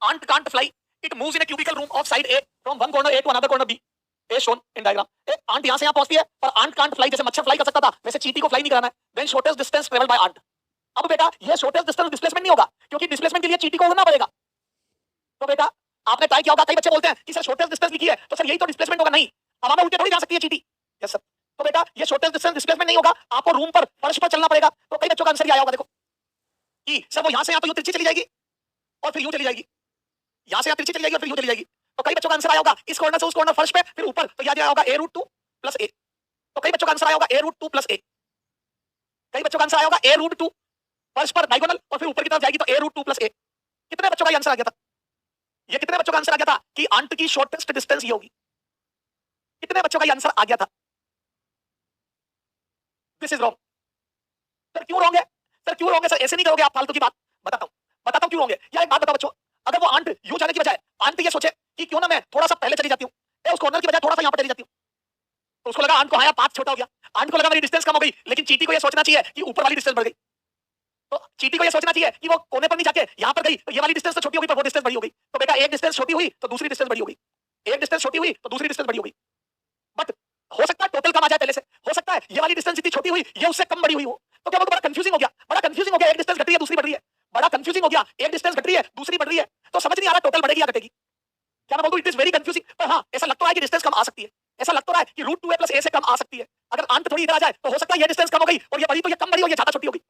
ant can't fly, it moves in a cubical room of side A from one corner A to another corner B, as shown in diagram. ant यहां से यहां पहुंचती है, पर ant can't fly, जैसे मच्छर fly कर सकता था वैसे चींटी को फ्लाई नहीं कराना है. Then shortest distance traveled by ant. अब बेटा ये shortest distance डिस्प्लेसमेंट नहीं होगा, क्योंकि डिस्प्लेसमेंट के लिए चींटी को उड़ना पड़ेगा. तो बेटा आपने ट्राई किया होगा, कई बच्चे बोलते हैं कि सर शॉर्टेस्ट डिस्टेंस लिखी है तो सर यही तो डिस्प्लेसमेंट होगा. नहीं, हवा में उल्टे थोड़ी जा सकती है चींटी. Yes sir. तो बेटा ये शॉर्टेस्ट डिस्टेंस डिस्प्लेसमेंट नहीं होगा, आपको रूम पर फर्श पर चलना पड़ेगा. तो कई बच्चों का आंसर ये आया होगा, देखो कि सर वो यहां से यहां तो यूं तिरछी चली जाएगी और फिर यूं चली जाएगी, यहां से यहां तिरछी चली जाएगी और फिर यूं चली जाएगी. तो कई बच्चों का आंसर आया होगा इस कॉर्नर से उस कॉर्नर फर्श पे फिर ऊपर, तो याद आया होगा a√2 + a. तो कई बच्चों का आंसर आया होगा a√2 + a. कई बच्चों का आंसर आया होगा a√2 फर्श पर डायगोनल और फिर ऊपर की तरफ जाएगी तो a√2 + a. कितने बच्चों का आंसर आ गया था? ये कितने बच्चों का आंसर आ गया था कि अंत की शॉर्टेस्ट डिस्टेंस ये होगी? कितने बच्चों का आंसर आ गया था? This is wrong. सर क्यों रॉन्ग है? सर क्यों रॉन्ग है? सर ऐसे नहीं करोगे आप, फालतू की बात. बताता हूं क्यों रॉन्ग है. या एक बात बताओ बच्चों, अगर वो अंत यूं जाने की बजाय अंत ये सोचे कि क्यों ना मैं थोड़ा सा पहले चली जाती हूं, उस कॉर्नर की बजाय थोड़ा सा यहां पर चली जाती हूं, तो उसको लगा अंत को, हाँ यार पाथ छोटा हो गया, अंत को लगा मेरी डिस्टेंस कम हो गई. लेकिन चींटी को ये सोचना चाहिए कि ऊपर वाली डिस्टेंस बढ़ गई. तो चींटी को ये सोचना चाहिए कि वो कोने पर नहीं जाके यहां पर गई, तो ये वाली डिस्टेंस तो छोटी हो गई पर वो डिस्टेंस बड़ी हो गई. तो बेटा एक डिस्टेंस छोटी हुई तो दूसरी डिस्टेंस बड़ी हो गई, एक डिस्टेंस छोटी हुई तो दूसरी डिस्टेंस बड़ी हो गई. बट हो सकता है टोटल कम आ जाए पहले से, हो सकता है ये वाली डिस्टेंस जितनी छोटी हुई ये उससे कम बड़ी हुई हो. तो क्या बोलते, बड़ा कंफ्यूजिंग हो गया, बड़ा कंफ्यूजिंग हो गया. एक डिस्टेंस घट रही है दूसरी बढ़ रही है, बड़ा कंफ्यूजिंग हो गया. एक डिस्टेंस घट रही है दूसरी बढ़ रही है, तो समझ नहीं आ रहा टोटल बढ़ेगी या घटेगी. क्या मैं बोलूं, इट इज वेरी कंफ्यूजिंग. पर हां ऐसा लग तो रहा है कि डिस्टेंस कम आ सकती है, ऐसा लग तो रहा है कि √2a + a से कम आ सकती है. अगर अंत थोड़ी इधर आ जाए तो हो सकता है ये डिस्टेंस कम हो गई और ये बड़ी तो ये कम बड़ी हो, ये ज्यादा छोटी हो गई.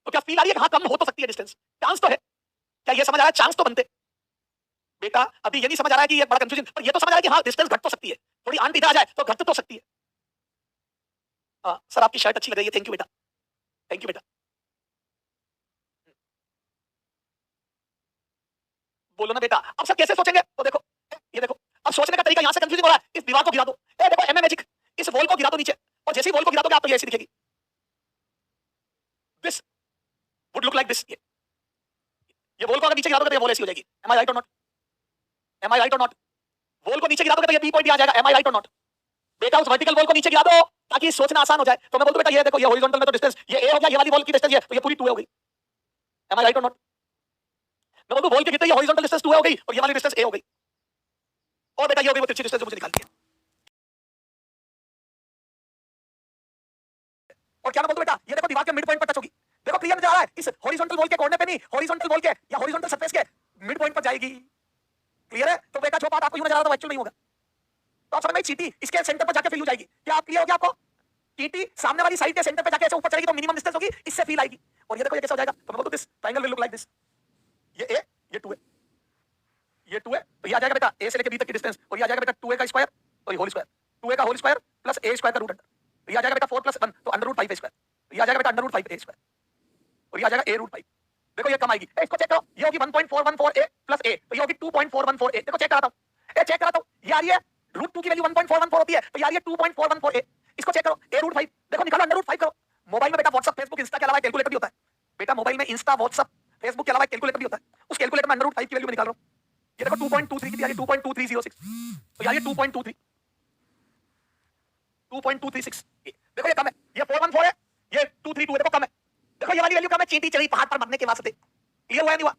तो क्या फील आ रही है कि हाँ कम हो तो सकती है डिस्टेंस, चांस तो है. क्या ये समझ आ रहा है? चांस तो बनते. बेटा अभी ये नहीं समझ आ रहा है कि ये बड़ा कंफ्यूजन, पर ये तो समझ आ रहा है कि हाँ डिस्टेंस घट तो सकती है, थोड़ी अंत इधर आ जाए तो घट तो सकती है. सर आपकी शर्ट अच्छी लग रही है, थैंक यू बेटा, थैंक यू बेटा. बोलो ना बेटा. अब सर कैसे सोचेंगे? तो देखो ये देखो, अब सोचने का तरीका यहां से कंफ्यूजिंग हो रहा है. इस दीवार को गिरा दो, देखो एमए मैजिक, इस वॉल को गिरा दो नीचे, और जैसे ही वॉल को गिरा दोगे आप तो ये ऐसी दिखेगी. This would look like this. ये वॉल को अगर नीचे गिरा दोगे तो ये वॉल ऐसी हो जाएगी. एम आई राइट और नॉट? एम आई राइट और नॉट? वॉल को नीचे गिरा दोगे तो ये बी पॉइंट आ जाएगा. एम आई राइट और नॉट? बेटा उस वर्टिकल वॉल को नीचे गिरा दो ताकि सोचना आसान हो जाए. तो मैं बोलता हूं बेटा ये देखो, ये हॉरिजॉन्टल में तो डिस्टेंस ये a हो गया, ये वाली वॉल की डिस्टेंस ये, तो ये पूरी 2a हो गई. एम आई राइट और नॉट? मैं बोलता हूं वॉल के गिरते ये हॉरिजॉन्टल डिस्टेंस 2a हो गई और ये वाली डिस्टेंस a हो गई. और बेटा ये हो गई वो तिरछी डिस्टेंस जो मुझे निकालनी है. और क्या मैं बोलता हूं बेटा, ये देखो दीवार के मिड पॉइंट पर टच होगी. देखो क्लियर नजर आ रहा है, इस हॉरिजॉन्टल वॉल के कॉर्नर पे नहीं, हॉरिजॉन्टल वॉल के या हॉरिजॉन्टल सरफेस के मिड पॉइंट पर जाएगी. क्लियर है? तो बेटा जो बात आपको यूं नजर आ रहा था वो एक्चुअल नहीं होगा. तो आप समझ में, चींटी इसके सेंटर पर जाके फिर यूं जाएगी. क्या आप क्लियर हो गया आपको? चींटी सामने वाली साइड के सेंटर पे जाके ऐसे ऊपर चलेगी तो मिनिमम डिस्टेंस होगी, इससे फील आएगी. और ये देखो ये कैसा हो जाएगा. तो मैं बोलता हूं this triangle will look like this. ये a, ये 2a, ये 2a, तो ये आ जाएगा बेटा a से लेके b तक की डिस्टेंस, और ये आ जाएगा बेटा 2a का स्क्वायर और ये होल स्क्वायर, 2a का whole square plus a square का रूट अंडर. तो ये आ जाएगा बेटा 4 + 1 तो √5a स्क्वायर. तो ये आ जाएगा बेटा √5a स्क्वायर और ये आ जाएगा a√5. देखो ये कम आएगी. इसको चेक करो, ये होगी 1.414a + a, तो ये होगी 2.414a. देखो चेक कराता हूं, चेक कराता हूं. ये आ रही है √2 की वैल्यू 1.414 होती है, तो ये आ रही है 2.414a. इसको चेक करो a√5, देखो निकालो √5 करो. मोबाइल में बेटा व्हाट्सएप फेसबुक इंस्टा के अलावा कैलकुलेटर भी होता है. बेटा मोबाइल में इंस्टा व्हाट्सएप फेसबुक के अलावा कैलकुलेटर भी होता है. उस कैलकुलेटर में √5 की वैल्यू मैं निकाल रहा हूं. ये देखो 2.23 की आ रही है 2.2306, तो ये आ रही है 2.23 2.236. देखो ये कम है, ये 414 है, ये 232 है. देखो कम है. देखो ये वाली वैल्यू कम है. चींटी चली पहाड़ पर मरने के वास्ते. क्लियर हुआ नहीं हुआ?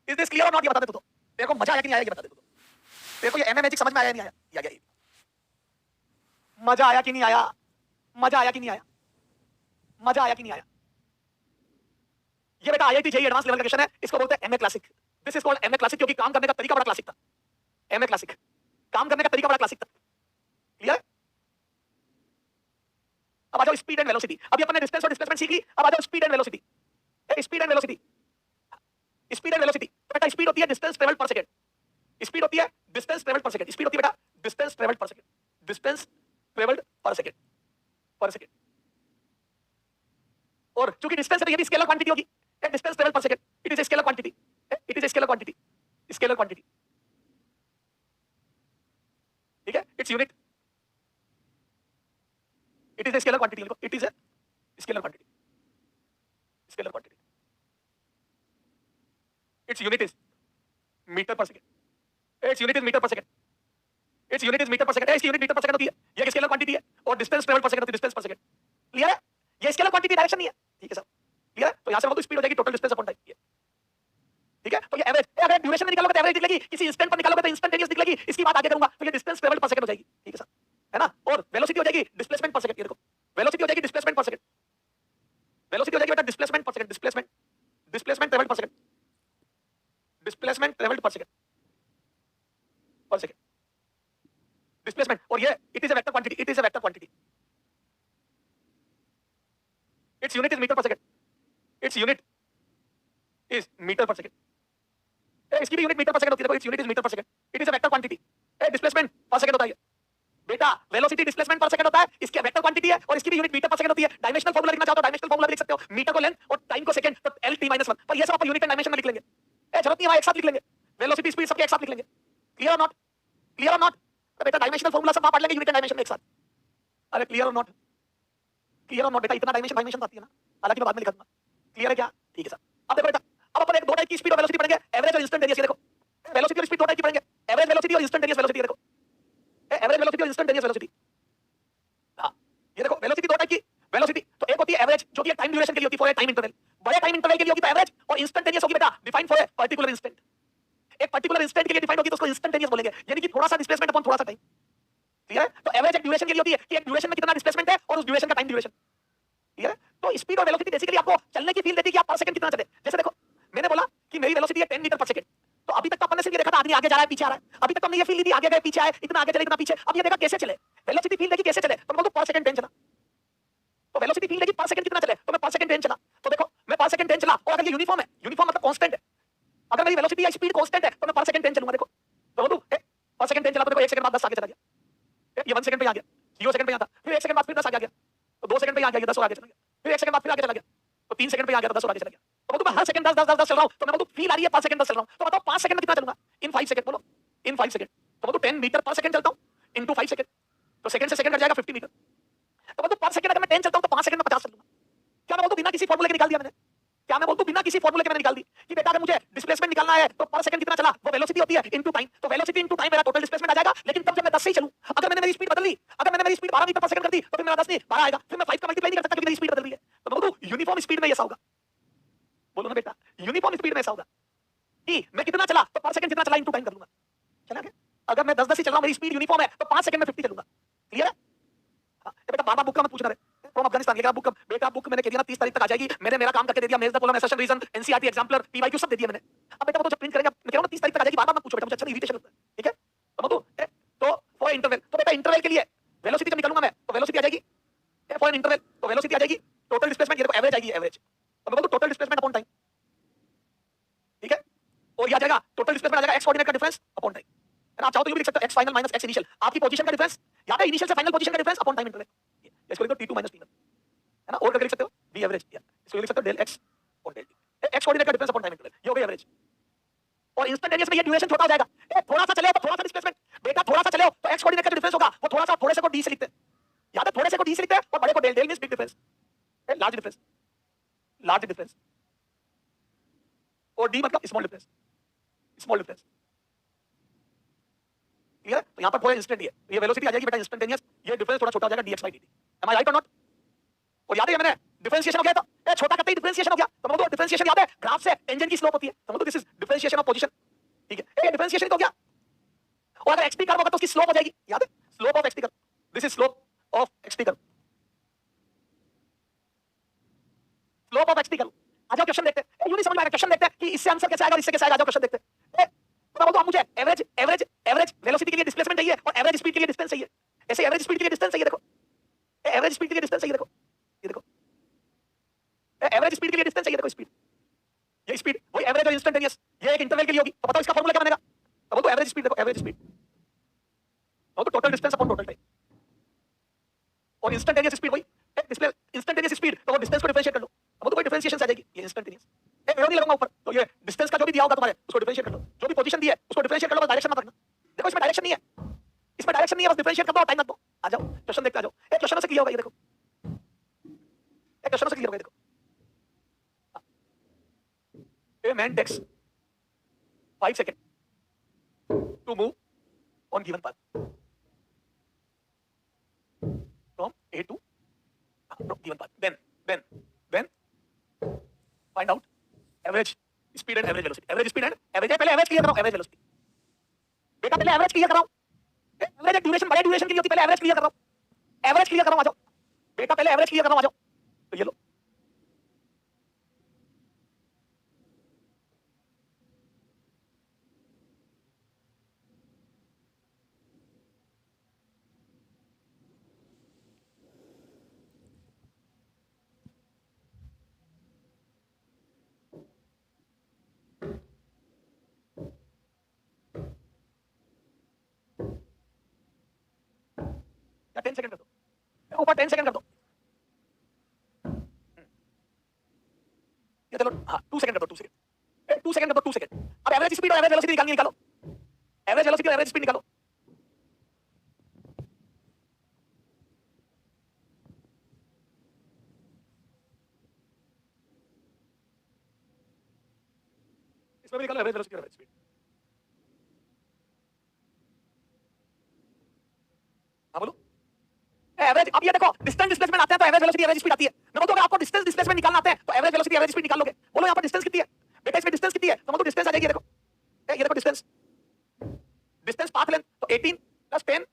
इज दिस क्लियर और नॉट? ये बता दे तो. देखो मजा आया कि नहीं आया ये बता दे तो. देखो ये एमए मैजिक समझ में आया नहीं आया? या गया? मजा आया कि नहीं आया? मजा आया कि नहीं आया? मजा आया कि नहीं आया? ये बेटा आईआईटी जेईई एडवांस लेवल का क्वेश्चन है. इसको बोलते हैं MA classic. This is called MA classic क्योंकि काम करने का तरीका बड़ा क्लासिक था. एमए क्लासिक, काम करने का तरीका बड़ा क्लासिक था. क्लियर? अब आ जाओ स्पीड एंड वेलोसिटी. अभी अपने डिस्टेंस और डिस्प्लेसमेंट सीख ली, अब आ जाओ speed and velocity. Speed and velocity, speed and velocity. बेटा स्पीड होती है distance travelled per second. Speed होती है distance travelled per second. Speed होती है बेटा distance travelled per second. Distance travelled per second, पर सेकंड. और चूंकि डिस्टेंस है ये भी स्केलर क्वांटिटी होगी. Distance travelled per second, it is a scalar quantity. It is a scalar quantity, scalar quantity. ठीक है, its unit. It is a scalar quantity. It is a scalar quantity, scalar quantity. Its unit is metre per second. Its unit is metre per second. Its unit is metre per second. इसकी unit metre per second होती है. ये scalar quantity है और distance travel पर second होती है distance पर सेकंड. क्लियर है? ये स्केलर क्वांटिटी डायरेक्शन नहीं है. ठीक है सर, क्लियर है? तो यहां से बोलो स्पीड हो जाएगी टोटल डिस्टेंस अपॉन टाइम. ठीक ठीक है, तो ये एवरेज, अगर ड्यूरेशन में निकालोगे तो एवरेज निकलेगी, किसी इंस्टेंट पर निकालोगे तो इंस्टेंटेनियस निकलेगी, इसकी बात आगे करूंगा। तो ये डिस्टेंस ट्रेवल्ड पर सेकंड हो जाएगी, ठीक है सर, है ना, और वेलोसिटी हो जाएगी डिस्प्लेसमेंट पर सेकंड, ये देखो वेलोसिटी हो जाएगी डिस्प्लेसमेंट पर सेकंड, वेलोसिटी हो जाएगी बेटा displacement per second, displacement travelled per second, displacement travelled per second, displacement, और ये it is a vector quantity, it is a vector quantity, its unit is metre per second, its unit is metre per second, इसकी भी unit metre per second होती है, देखो its unit is metre per second, it is a vector quantity, displacement per second होता है बेटा, velocity displacement per second होता है, इसकी वेक्टर क्वांटिटी है और इसकी भी यूनिट मीटर पर सेकंड होती है। डायमेंशनल फार्मूला लिखना चाहो तो डायमेंशनल फार्मूला लिख सकते हो, मीटर को लेंथ और टाइम को सेकंड, तो LT-1, पर ये सब आप यूनिट एंड डायमेंशन में लिख लेंगे, जरूरत नहीं है एक साथ लिख लेंगे, वेलोसिटी स्पीड सबके एक साथ लिख लेंगे, क्लियर और नॉट, क्लियर और नॉट, तो बेटा डायमेंशनल फार्मूला सब आप पढ़ लेंगे यूनिट एंड डायमेंशन में एक साथ, अरे क्लियर और नॉट, क्लियर और नॉट बेटा, इतना डायमेंशन आती है ना, हालांकि मैं बाद में लिखा दूंगा, क्लियर है क्या, ठीक है सर। अब देखो बेटा, अब अपन एक दो टाइप की स्पीड और वेलोसिटी पढ़ेंगे, एवरेज और इंस्टेंटेनियस, ये देखो वेलोसिटी और स्पीड दो टाइप की पढ़ेंगे, एवरेज वेलोसिटी और इंस्टेंटेनियस वेलोसिटी, देखो एवरेज वेलोसिटी और इंस्टेंटेनियस वेलोसिटी, हाँ ये देखो वेलोसिटी दो टाइप की, वेलोसिटी तो एक होती है एवरेज जो कि टाइम ड्यूरेशन के लिए होती है फॉर ए टाइम इंटरवल, बड़े टाइम इंटरवल के लिए होगी तो एवरेज, और इंस्टेंटेनियस होगी बेटा defined for a particular instant, एक पर्टिकुलर इंस्टेंट के लिए डिफाइंड होगी तो उसको इंस्टेंटेनियस बोलेंगे, यानी कि थोड़ा सा डिस्प्लेसमेंट अपॉन थोड़ा सा टाइम, क्लियर है, तो एवरेज एक ड्यूरेशन के लिए होती है कि एक ड्यूरेशन में कितना डिस्प्लेसमेंट है और उस ड्यूरेशन का टाइम ड्यूरेशन, क्लियर है, तो स्पीड और वेलोसिटी बेसिकली आपको चलने की फील देती है कि आप पर सेकंड कितना चले, जैसे देखो मैंने बोला कि मेरी वेलोसिटी है 10 मीटर पर सेकंड, तो अभी तक तो अपन ने सिर्फ ये देखा था आदमी आगे जा रहा है पीछे आ रहा है, अभी तक हमने ये फील ली थी आगे गए पीछे आए, इतना आगे चले इतना पीछे, अब ये देखा कैसे चले, वेलोसिटी फील देखी कैसे चले, तो मैं बोलूं पर सेकंड 10 चला, तो वेलोसिटी फील देखी पर सेकंड कितना चले, तो मैं पर सेकंड 10 चला, तो देखो मैं पर सेकंड 10 चला, और अगर ये यूनिफॉर्म है, यूनिफॉर्म मतलब कांस्टेंट है, अगर मेरी वेलोसिटी या स्पीड कांस्टेंट है तो मैं पर सेकंड 10 चलूंगा, देखो तो बोलूं पर सेकंड 10 चला, तो देखो 1 सेकंड बाद 10 आगे चला गया, ये 1 सेकंड पे आ गया, 0 सेकंड पे आ था, फिर 1 सेकंड बाद फिर 10 आ गया, तो 2 सेकंड पे आ गया 10 और आगे चला गया, फिर 1 सेकंड बाद फिर आगे चला गया, तो 3 सेकंड पे आ गया 10 और आगे चला गया, तो बोलूं मैं हर सेकंड 10 10 10 10 चल रहा हूं, तो मैं बोलूं फील आ रही है पर सेकंड 10 चल रहा हूं, तो बताओ 5 सेकंड में कितना चलूंगा, इन 5 सेकंड, बोलो इन 5 सेकंड, तो बोलूं 10 मीटर पर सेकंड चलता हूं इनटू 5 सेकंड, तो सेकंड से सेकंड कट जाएगा 50 मीटर, तो बोलूं पर सेकंड अगर मैं 10 चलता हूं तो 5 सेकंड में 50 चल लूंगा, क्या मैं बोलूं बिना किसी फार्मूले के निकाल दिया मैंने, क्या मैं बोलूं बिना किसी फार्मूले के मैंने निकाल दी कि बेटा अगर मुझे डिस्प्लेसमेंट निकालना है तो पर सेकंड कितना चला, वो वेलोसिटी होती है इनटू टाइम, तो वेलोसिटी इनटू टाइम मेरा टोटल डिस्प्लेसमेंट आ जाएगा, लेकिन तब जब मैं 10 से ही चलूं, अगर मैंने मेरी स्पीड बदल ली, अगर मैंने मेरी स्पीड 12 मीटर पर सेकंड कर दी तो फिर मेरा 10 नहीं 12 आएगा, फिर मैं 5 का मल्टीप्लाई नहीं कर सकता क्योंकि मेरी स्पीड बदल रही है, तो मैं बोलूं यूनिफॉर्म स्पीड में ऐसा होगा, बोलो ना बेटा यूनिफॉर्म स्पीड में ऐसा होगा कि मैं कितना चला तो पर सेकंड कितना चला इनटू टाइम कर लूंगा, चला क्या, अगर मैं 10 10 ही चल रहा हूं मेरी स्पीड यूनिफॉर्म है तो 5 सेकंड में 50 चलूंगा, क्लियर है, हाँ बेटा बार-बार बुक का मत पूछना रे, फ्रॉम अफगानिस्तान ये क्या बुक, बेटा बुक मैंने कह दिया ना 30 तारीख तक आ जाएगी, मैंने मेरा काम करके दे दिया, मेज the column session reason NCERT exemplar PYQ सब दे दिया मैंने, अब बेटा वो तो जब प्रिंट करेंगे मैं कह रहा हूं 30 तारीख तक आ जाएगी, बार-बार मत पूछो बेटा, मुझे अच्छा इरिटेशन होता है, ठीक है, तो फॉर इंटरवल, तो बेटा इंटरवल के लिए वेलोसिटी जब निकालूंगा मैं तो वेलोसिटी आ जाएगी फॉर इंटरवल, तो वेलोसिटी आ जाएगी टोटल डिस्प्लेसमेंट, ये देखो एवरेज आएगी एवरेज, तो मैं बोलूं टोटल डिस्प्लेसमेंट अपॉन टाइम, ठीक है, और ये आ जाएगा टोटल डिस्प्लेसमेंट आ जाएगा एक्स कोऑर्डिनेट का डिफरेंस अपॉन टाइम, है ना, आप चाहो तो ये भी लिख सकते हो x final minus x initial, आपकी पोजीशन का डिफरेंस या तो इनिशियल से फाइनल पोजीशन का डिफरेंस अपॉन टाइम इंटरवल, इसको लिख दो t2 माइनस t1, है ना, और करके लिख सकते हो v एवरेज, इसको लिख सकते हो डेल x और डेल t, एक्स कोऑर्डिनेट का डिफरेंस अपॉन टाइम इंटरवल, ये हो गया एवरेज, और इंस्टेंटेनियस में ये ड्यूरेशन छोटा हो जाएगा, थोड़ा सा चले तो थोड़ा सा डिस्प्लेसमेंट, बेटा थोड़ा सा चले तो एक्स कोऑर्डिनेट का जो डिफरेंस होगा वो थोड़ा सा थोड़े से को d से लिखते हैं, या तो थोड़े से को d से लिखते हैं और बड़े को del, del means big difference, large difference, large difference, और d मतलब small difference, small difference, clear है, तो यहां पर पूरा इंस्टेंट है, ये वेलोसिटी आ जाएगी बेटा इंस्टेंटेनियस, ये डिफरेंस थोड़ा छोटा हो जाएगा dx/dt, एम आई राइट और नॉट, और याद है मैंने डिफरेंशिएशन हो गया, तो छोटा करते ही डिफरेंशिएशन हो गया, तो मतलब डिफरेंशिएशन याद है ग्राफ से टेंजेंट की स्लोप होती है, तो मतलब this is differentiation of position, ठीक है, ये डिफरेंशिएशन हो गया, और अगर एक्सटी कर्व होगा तो उसकी स्लोप हो जाएगी, याद है slope of XT curve, this is slope of XT curve, slope of XT curve, आ जाओ क्वेश्चन देखते हैं, यूं नहीं समझ में आ रहा, क्वेश्चन देखते हैं कि इससे आंसर कैसे आएगा और इससे कैसे आएगा, आ जाओ क्वेश्चन देखते हैं, तो बोलता हूं मुझे एवरेज एवरेज एवरेज वेलोसिटी के लिए डिस्प्लेसमेंट चाहिए और एवरेज स्पीड के लिए डिस्टेंस चाहिए, ऐसे एवरेज स्पीड के लिए डिस्टेंस चाहिए, देखो एवरेज स्पीड के लिए डिस्टेंस चाहिए, देखो ये देखो एवरेज स्पीड के लिए डिस्टेंस चाहिए, देखो स्पीड, ये स्पीड वही एवरेज और इंस्टेंटेनियस, ये एक इंटरवल के लिए होगी, तो बताओ इसका फार्मूला क्या बनेगा, तो बोलो एवरेज स्पीड, देखो एवरेज स्पीड तो total distance upon total time, और इंस्टेंटेनियस स्पीड वही डिस्प्ले इंस्टेंटेनियस स्पीड, तो वो डिस्टेंस को डिफरेंशिएट कर लो, अब तो कोई डिफरेंशिएशन आ जाएगी, ये इंस्टेंटेनियस, एक एरो नहीं लगाऊंगा ऊपर, तो ये डिस्टेंस का जो भी दिया होगा तुम्हारे उसको डिफरेंशिएट कर लो, जो भी पोजीशन दी है उसको डिफरेंशिएट कर लो, बस डायरेक्शन मत रखना, देखो इसमें डायरेक्शन नहीं है, इसमें डायरेक्शन नहीं है, बस डिफरेंशिएट कर दो और टाइम मत दो, आ जाओ क्वेश्चन देखते आ जाओ, एक क्वेश्चन से क्लियर होगा, ये देखो एक क्वेश्चन से क्लियर होगा, देखो a man takes 5 seconds to move on given path from A to given path, then find out average speed and average velocity, average speed and average, पहले एवरेज क्लियर कराओ, average velocity बेटा, पहले average clear कराओ। Average एक duration बड़े duration के लिए होती है, पहले एवरेज क्लियर कराओ, एवरेज क्लियर कराओ, आ जाओ बेटा, पहले एवरेज क्लियर कराओ, आ जाओ। तो ये लो या 10 सेकंड कर दो, ऊपर 10 सेकंड कर दो, ये चलो हाँ 2 सेकंड कर दो, 2 सेकंड, 2 सेकंड कर दो, 2 सेकंड। अब एवरेज स्पीड और एवरेज वेलोसिटी निकालनी है, निकालो एवरेज वेलोसिटी और एवरेज स्पीड निकालो। इसमें भी निकालो एवरेज वेलोसिटी और एवरेज स्पीड। हाँ बोलो एवरेज। अब ये देखो डिस्टेंस डिस्प्लेसमेंट आते हैं तो एवरेज वेलोसिटी एवरेज स्पीड आती है। मैं बोलूं अगर आपको डिस्टेंस डिस्प्लेसमेंट निकालना आता है तो एवरेज वेलोसिटी एवरेज स्पीड निकाल लोगे। बोलो यहाँ पर डिस्टेंस कितनी है बेटा, इसमें डिस्टेंस कितनी है, तो मतलब डिस्टेंस आ जाएगी, ये देखो, ये देखो डिस्टेंस, डिस्टेंस पाथ लेंथ, तो 18 प्लस 10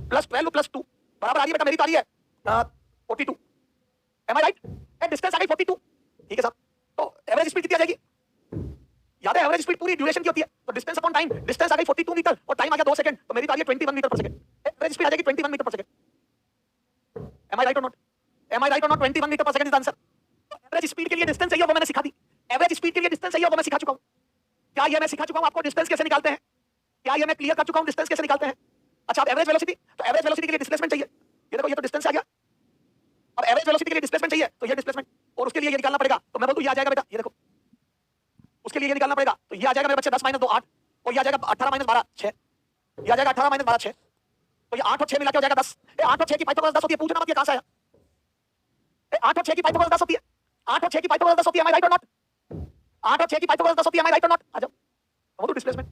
प्लस 12 प्लस 2 बराबर आ रही है बेटा, मेरी तो आ रही है 42। M I right? डिस्टेंस आ गई 42, ठीक है साहब। तो एवरेज स्पीड कितनी आ जाएगी, याद है एवरेज स्पीड पूरी ड्यूरेशन की होती है, तो डिस्टेंस अपॉन टाइम, डिस्टेंस आ गई 42 मीटर और टाइम आ गया 2 सेकंड, तो मेरी तो आ रही है 21 metre per second. Average speed आ जाएगी 21 metre per second. M I right और नॉट, एम आई राइट और not? 21 metre per second is the answer. Average speed के लिए डिस्टेंस चाहिए वो मैंने सिखा दी, एवरेज स्पीड के लिए डिस्टेंस चाहिए वो मैं सिखा चुका हूं। क्या ये मैं सिखा चुका हूं आपको डिस्टेंस कैसे निकालते हैं, क्या ये मैं क्लियर कर चुका हूं डिस्टेंस कैसे निकालते हैं। अच्छा अब एवरेज वेलोसिटी, तो एवरेज वेलोसिटी के लिए डिस्प्लेसमेंट चाहिए, ये देखो ये तो डिस्टेंस आ गया। अब एवरेज वेलोसिटी के लिए डिस्प्लेसमेंट चाहिए, तो ये डिस्प्लेसमेंट, और उसके लिए ये निकालना पड़ेगा, तो मैं बोलूं ये आ जाएगा बेटा, ये देखो उसके लिए ये निकालना पड़ेगा, तो ये आ जाएगा मेरे बच्चे 10 - 2 8, और ये आ जाएगा 18 - 12 6, ये आ जाएगा 18 - 12 6, तो ये 8 और 6 मिला के हो जाएगा 10। 8 और 6 की पाइथागोरस 10 होती है, पूछना मत ये कहां से आया। 8 और 6 की पाइथागोरस 10 होती है, 8 और 6 की पाइथागोरस 10 होती है, एम आई राइट और नॉट? 8 और 6 की पाइथागोरस 10 होती है, एम आई राइट और नॉट? आ जाओ वो तो डिस्प्लेसमेंट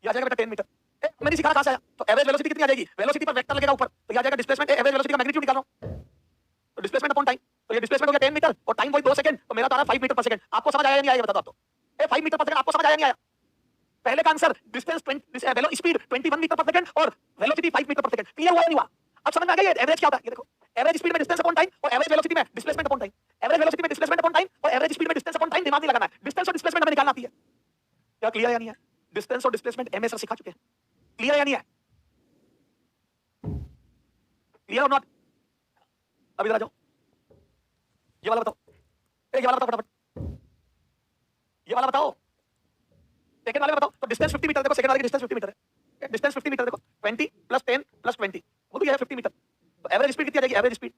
ये आ जाएगा बेटा 10 मीटर। मैंने सिखा कहां से आया, तो एवरेज वेलोसिटी कितनी आ जाएगी, वेलोसिटी पर वेक्टर लगेगा ऊपर, तो ये आ जाएगा डिस्प्लेसमेंट, एवरेज वेलोसिटी का मैग्नीट्यूड निकाल रहा हूं, तो डिस्प्लेसमेंट अपॉन टाइम, तो ये डिस्प्लेसमेंट हो गया 10 मीटर और टाइम वही 2 सेकंड, तो मेरा तो आ रहा है 5 मीटर पर सेकंड। आपको समझ आया या नहीं आया ये बता दो आप तो, 5 मीटर पर सेकंड आपको समझ आया नहीं आया? पहले का आंसर डिस्टेंस 20 वेलो स्पीड 21 मीटर पर सेकंड और velocity 5 metre per second, clear हुआ नहीं हुआ? अब समझ में आ गया ये एवरेज क्या होता है। ये देखो एवरेज स्पीड में डिस्टेंस अपॉन टाइम और एवरेज वेलोसिटी में displacement upon time, average velocity में डिस्प्लेसमेंट अपॉन टाइम और एवरेज स्पीड में डिस्टेंस अपॉन टाइम, दिमाग नहीं लगाना है, डिस्टेंस और डिस्प्लेसमेंट हमें निकालना आती है। क्या क्लियर है या नहीं है? डिस्टेंस और डिस्प्लेसमेंट एमए सर सिखा चुके हैं, क्लियर है या नहीं है? क्लियर और नॉट? अब इधर आ जाओ, ये वाला बताओ, ये वाला बताओ फटाफट, ये वाला बताओ, सेकंड वाले बताओ। तो डिस्टेंस 50 मीटर देखो, सेकंड वाले की डिस्टेंस 50 मीटर है, डिस्टेंस 50 मीटर देखो, 20 + 10 + 20 वो तो ये है 50 मीटर। तो एवरेज स्पीड कितनी आ जाएगी, average speed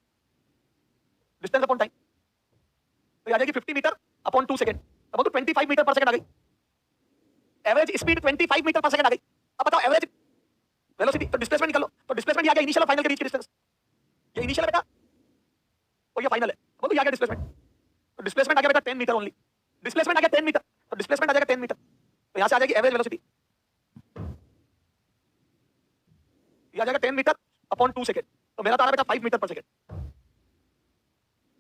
distance upon time, तो ये आ जाएगी 50 मीटर अपॉन 2 सेकंड, अब वो तो 25 मीटर पर सेकंड आ गई। Average speed 25 metre per second आ गई। अब बताओ एवरेज वेलोसिटी, तो डिस्प्लेसमेंट निकालो, तो डिस्प्लेसमेंट आ गया इनिशियल और फाइनल के बीच की डिस्टेंस, ये इनिशियल है बेटा और ये फाइनल है, वो तो आ गया डिस्प्लेसमेंट, तो डिस्प्लेसमेंट आ गया बेटा 10 मीटर ओनली, डिस्प्लेसमेंट आ गया 10 मीटर, तो डिस्प्लेसमेंट आ जाएगा 10 मीटर, तो यहां से आ जाएगी एवरेज वेलोसिटी, ये आ जाएगा 10 मीटर अपॉन 2 सेकंड, तो मेरा तो आ रहा है बेटा 5 metre per second,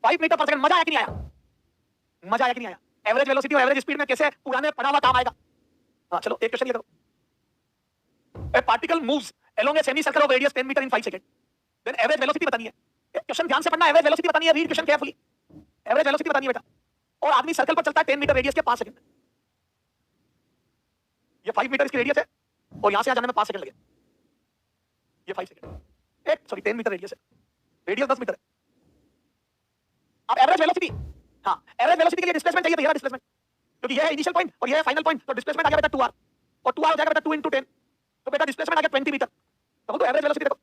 5 metre per second. मजा आया कि नहीं आया, मजा आया कि नहीं आया? एवरेज वेलोसिटी और एवरेज स्पीड में कैसे पुराने पढ़ा हुआ काम आएगा। हाँ चलो एक क्वेश्चन ये करो, a particle moves along a semicircle of radius 10 meter in 5 seconds, then average velocity बतानी है। क्वेश्चन ध्यान से पढ़ना, एवरेज वेलोसिटी बतानी है, read question carefully, average velocity बतानी है बेटा, और आदमी सर्कल पर चलता है 10 मीटर रेडियस के 5 सेकंड, ये 5 मीटर इसकी रेडियस है और यहां से आ जाने में 5 सेकंड लगे, ये 5 सेकंड, सॉरी 10 मीटर रेडियस है, रेडियस 10 मीटर है। अब एवरेज वेलोसिटी, हाँ एवरेज वेलोसिटी के लिए डिस्प्लेसमेंट चाहिए, तो ये डिस्प्लेसमेंट, क्योंकि ये है इनिशियल पॉइंट और ये है फाइनल पॉइंट, तो डिस्प्लेसमेंट आ गया बेटा 2r और 2r हो जाएगा बेटा 2 × 10, तो बेटा डिस्प्लेसमेंट आ गया 20 मीटर, तो एवरेज वेलोसिटी देखो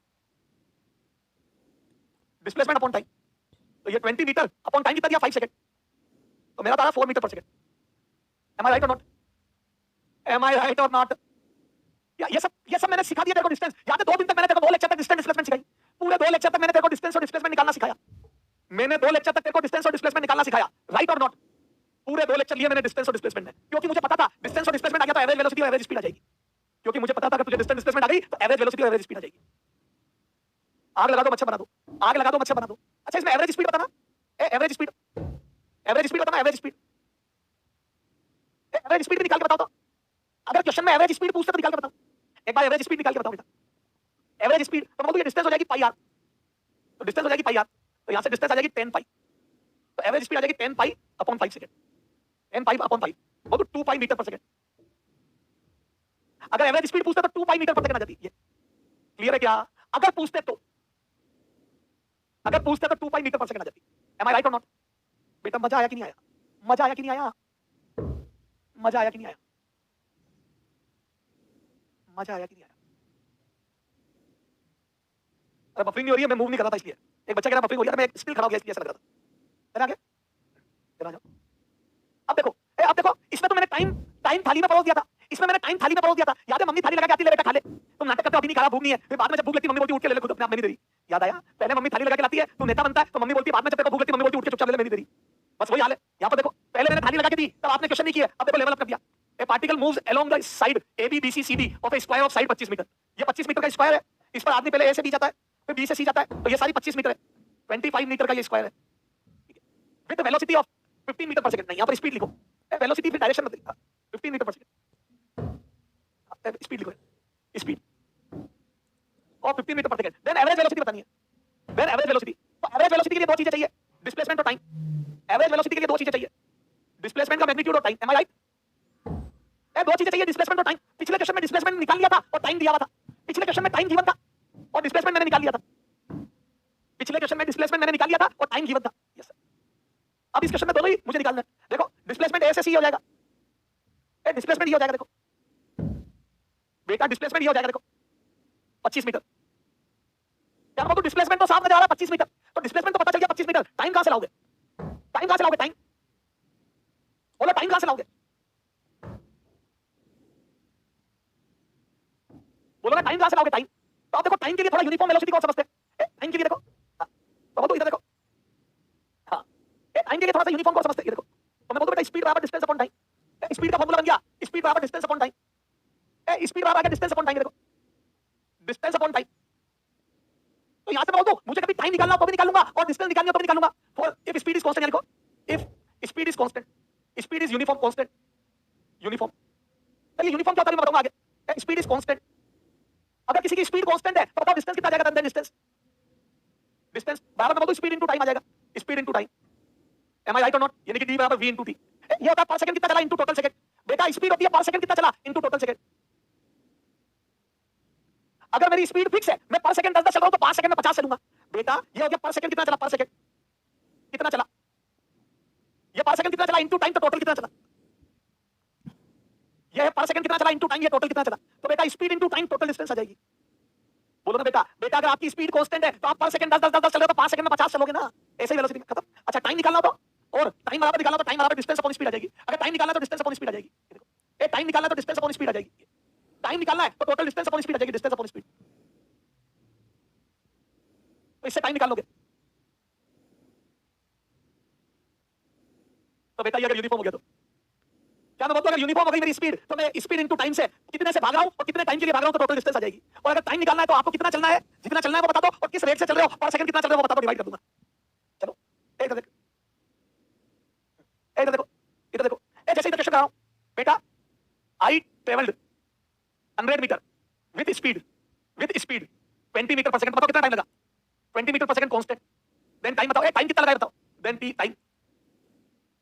डिस्प्लेसमेंट अपॉन टाइम, तो ये 20 मीटर अपॉन टाइम कितना दिया 5 सेकंड, तो मेरा तो आ रहा 4 metre per second. M I right और नॉट, एम आई राइट और नॉट? ये सब मैंने सिखा दिया तेरे को डिस्टेंस, याद है 2 दिन तक मैंने तेरे को 2 लेक्चर तक डिस्टेंस डिस्प्लेसमेंट सिखाई, पूरे 2 लेक्चर तक मैंने तेरे को डिस्टेंस और डिस्प्लेसमेंट निकालना सिखाया, मैंने 2 लेक्चर तक तेरे को डिस्टेंस और डिस्प्लेसमेंट निकालना सिखाया, राइट और नॉट? पूरे 2 लेक्चर लिए मैंने डिस्टेंस और डिस्प्लेसमेंट में, क्योंकि मुझे पता था डिस्टेंस और डिस्प्लेसमेंट आ गया तो एवरेज वेलोसिटी और एवरेज स्पीड आ जाएगी, क्योंकि मुझे पता था अगर तुझे डिस्टेंस डिस्प्लेसमेंट आ गई तो एवरेज वेलोसिटी और एवरेज स्पीड आ जाएगी। आग लगा दो मच्छर बना दो, आग लगा दो मच्छर बना दो। अच्छा इसमें एवरेज स्पीड बताना, एवरेज स्पीड एवरेज स्पीड बताना, एवरेज स्पीड, एवरेज स्पीड निकाल के बताओ तो। अगर क्वेश्चन में एवरेज स्पीड पूछते तो निकाल के बताओ। एक बार एवरेज स्पीड निकाल के बताओ बेटा। एवरेज स्पीड तो मैं बोलूं ये डिस्टेंस हो जाएगी पाई आर, तो डिस्टेंस हो जाएगी पाई आर, तो यहां से डिस्टेंस आ जाएगी 10 पाई, तो एवरेज स्पीड आ जाएगी 10 pi upon 5 second, 10 pi upon 5 वो तो 2 पाई मीटर पर सेकंड। अगर एवरेज स्पीड पूछते तो 2 पाई मीटर पर सेकंड आ जाती है। क्लियर है क्या? अगर पूछते तो 2 पाई मीटर पर सेकंड आ जाती। एम आई राइट और नॉट? बेटा मजा आया कि नहीं आया? मजा आया कि नहीं आया? मजा आया कि नहीं आया? मजा आया कि नहीं आया? अरे बफरिंग नहीं हो रही है, मैं मूव नहीं कर रहा था इसलिए। एक बच्चा कह रहा बफरिंग हो रही है, मैं स्टिल खड़ा हो गया इसलिए ऐसा लग रहा था। चला आगे, चला जाओ। अब देखो इसमें तो मैंने टाइम थाली में परोस दिया था, इसमें मैंने टाइम थाली में परोस दिया था। याद है मम्मी थाली लगा के आती ले बेटा खा ले, तुम नाटक करते हो अभी नहीं खा रहा, भूख नहीं है, फिर बाद में जब भूख लगती मम्मी बोलती उठ के ले ले, खुद अपने आप में नहीं दे रही। याद आया? पहले मम्मी थाली लगा के लाती है, तू नेता बनता है, तो मम्मी बोलती बाद में जब तेरे को भूख लगती मम्मी बोलती उठ के चुपचाप ले ले, मैं नहीं दे रही। बस वही हाल है यहाँ पर। देखो पहले मैंने थाली लगा के दी तब आपने क्वेश्चन नहीं किया, अब देखो लेवल अप कर दिया। A particle moves along the side AB BC CD of a square of side 25 metre. ये 25 मीटर का स्क्वायर है, इस पर आदमी पहले A से B जाता है, फिर B से C जाता है, तो ये सारी 25 मीटर है, 25 मीटर का ये स्क्वायर है with velocity of 15 metre per second. नहीं यहाँ पर स्पीड लिखो, वेलोसिटी फिर डायरेक्शन मत लिखो, 15 मीटर पर सेकंड स्पीड लिखो, स्पीड और 15 metre per second. Then average velocity बतानी है। देन एवरेज वेलोसिटी, तो एवरेज वेलोसिटी के लिए दो चीजें चाहिए, डिस्प्लेसमेंट और टाइम। एवरेज वेलोसिटी के लिए दो चीजें चाहिए, डिस्प्लेसमेंट का मैग्नीट्यूड और टाइम। M I right? दो चीजें चाहिए, डिस्प्लेसमेंट और टाइम। पिछले क्वेश्चन में डिस्प्लेसमेंट निकाल लिया था और टाइम दिया हुआ था। पिछले क्वेश्चन में टाइम गिवन था और डिस्प्लेसमेंट मैंने निकाल लिया था। पिछले क्वेश्चन में डिस्प्लेसमेंट मैंने निकाल लिया था और टाइम गिवन था। Yes sir. अब इस क्वेश्चन में दोनों ही मुझे निकालना है। देखो डिस्प्लेसमेंट ए से सी हो जाएगा, डिस्प्लेसमेंट ये हो जाएगा। देखो बेटा डिस्प्लेसमेंट ये हो जाएगा, देखो 25 मीटर। क्या मैं बोलूं डिस्प्लेसमेंट तो साफ नजर आ रहा है 25 मीटर, तो डिस्प्लेसमेंट तो पता चल गया 25 मीटर। टाइम कहां से लाओगे? टाइम कहां से लाओगे? टाइम बोलो, टाइम कहां से लाओगे? बोलो ना, टाइम कहां से लाओगे? टाइम तो आप देखो टाइम के लिए थोड़ा यूनिफॉर्म वेलोसिटी को समझते हैं। टाइम के लिए देखो, तो बोलो इधर देखो, हां टाइम के लिए थोड़ा सा यूनिफॉर्म को समझते हैं। ये देखो, तो मैं बोलूं बेटा स्पीड बराबर डिस्टेंस अपॉन टाइम। स्पीड का फार्मूला बन गया, स्पीड बराबर डिस्टेंस अपॉन टाइम। स्पीड बराबर है डिस्टेंस अपॉन टाइम। देखो डिस्टेंस अपॉन टाइम, तो यहां से मैं बोल दूं मुझे कभी टाइम निकालना हो तो भी निकालूंगा और डिस्टेंस निकालनी हो तो भी निकालूंगा। For if speed is constant, देखो if speed is constant, speed is uniform constant, uniform. चलिए यूनिफॉर्म क्या होता है मैं बताऊंगा आगे। स्पीड इज कांस्टेंट, अगर किसी की स्पीड कांस्टेंट है तो बताओ डिस्टेंस कितना आ जाएगा? देन डिस्टेंस, डिस्टेंस बराबर मैं बोल दूं स्पीड इनटू टाइम आ जाएगा, speed into time. M I right और नॉट? यानी कि d बराबर v इनटू t। ये होता है पर सेकंड कितना चला इनटू टोटल सेकंड। बेटा स्पीड होती है पर सेकंड कितना चला इनटू टोटल सेकंड। अगर मेरी स्पीड फिक्स है, मैं पर सेकंड 10 चल रहा हूं तो 5 सेकंड में 50 चलूंगा। बेटा ये हो गया पर सेकंड कितना चला, पर सेकंड कितना चला, ये पर सेकंड कितना चला इनटू टाइम, तो टोटल कितना चला। ये है पर सेकंड कितना चला इनटू टाइम, ये टोटल कितना चला। तो बेटा speed into time total distance आ जाएगी। बोलो ना बेटा, बेटा अगर आपकी स्पीड कांस्टेंट है तो आप पर सेकंड 10 चल रहे हो तो 5 सेकंड में 50 चलोगे ना। ऐसे ही वेलोसिटी खत्म। अच्छा टाइम निकालना तो, और टाइम बराबर निकालना तो टाइम बराबर डिस्टेंस अपॉन स्पीड आ जाएगी। अगर टाइम निकालना तो डिस्टेंस अपॉन स्पीड आ जाएगी। देखो ए टाइम निकालना तो डिस्टेंस अपॉन स्पीड आ जाएगी, टाइम निकालना है तो टोटल डिस्टेंस अपॉन स्पीड आ जाएगी, डिस्टेंस अपॉन स्पीड। तो इससे टाइम निकाल लोगे तो बेटा ये अगर यूनिफॉर्म हो गया तो क्या मैं बोलता हूं अगर यूनिफॉर्म हो गई मेरी स्पीड तो मैं स्पीड इनटू टाइम से कितने से भाग रहा हूं और कितने टाइम के लिए भाग रहा हूं तो टोटल डिस्टेंस आ जाएगी। और अगर टाइम निकालना है तो आपको कितना चलना है, जितना चलना है वो बता दो, और किस रेट से चल रहे हो, पर सेकंड कितना चल रहे हो वो बता दो, डिवाइड कर दूंगा। चलो इधर देखो, इधर देखो, इधर देखो, जैसे इधर क्वेश्चन कर रहा हूं बेटा, I travelled 100 metre with speed 20 metre per second. बताओ कितना टाइम लगा? 20 metre per second constant. Then time बताओ, टाइम कितना लगा बताओ, देन टी टाइम।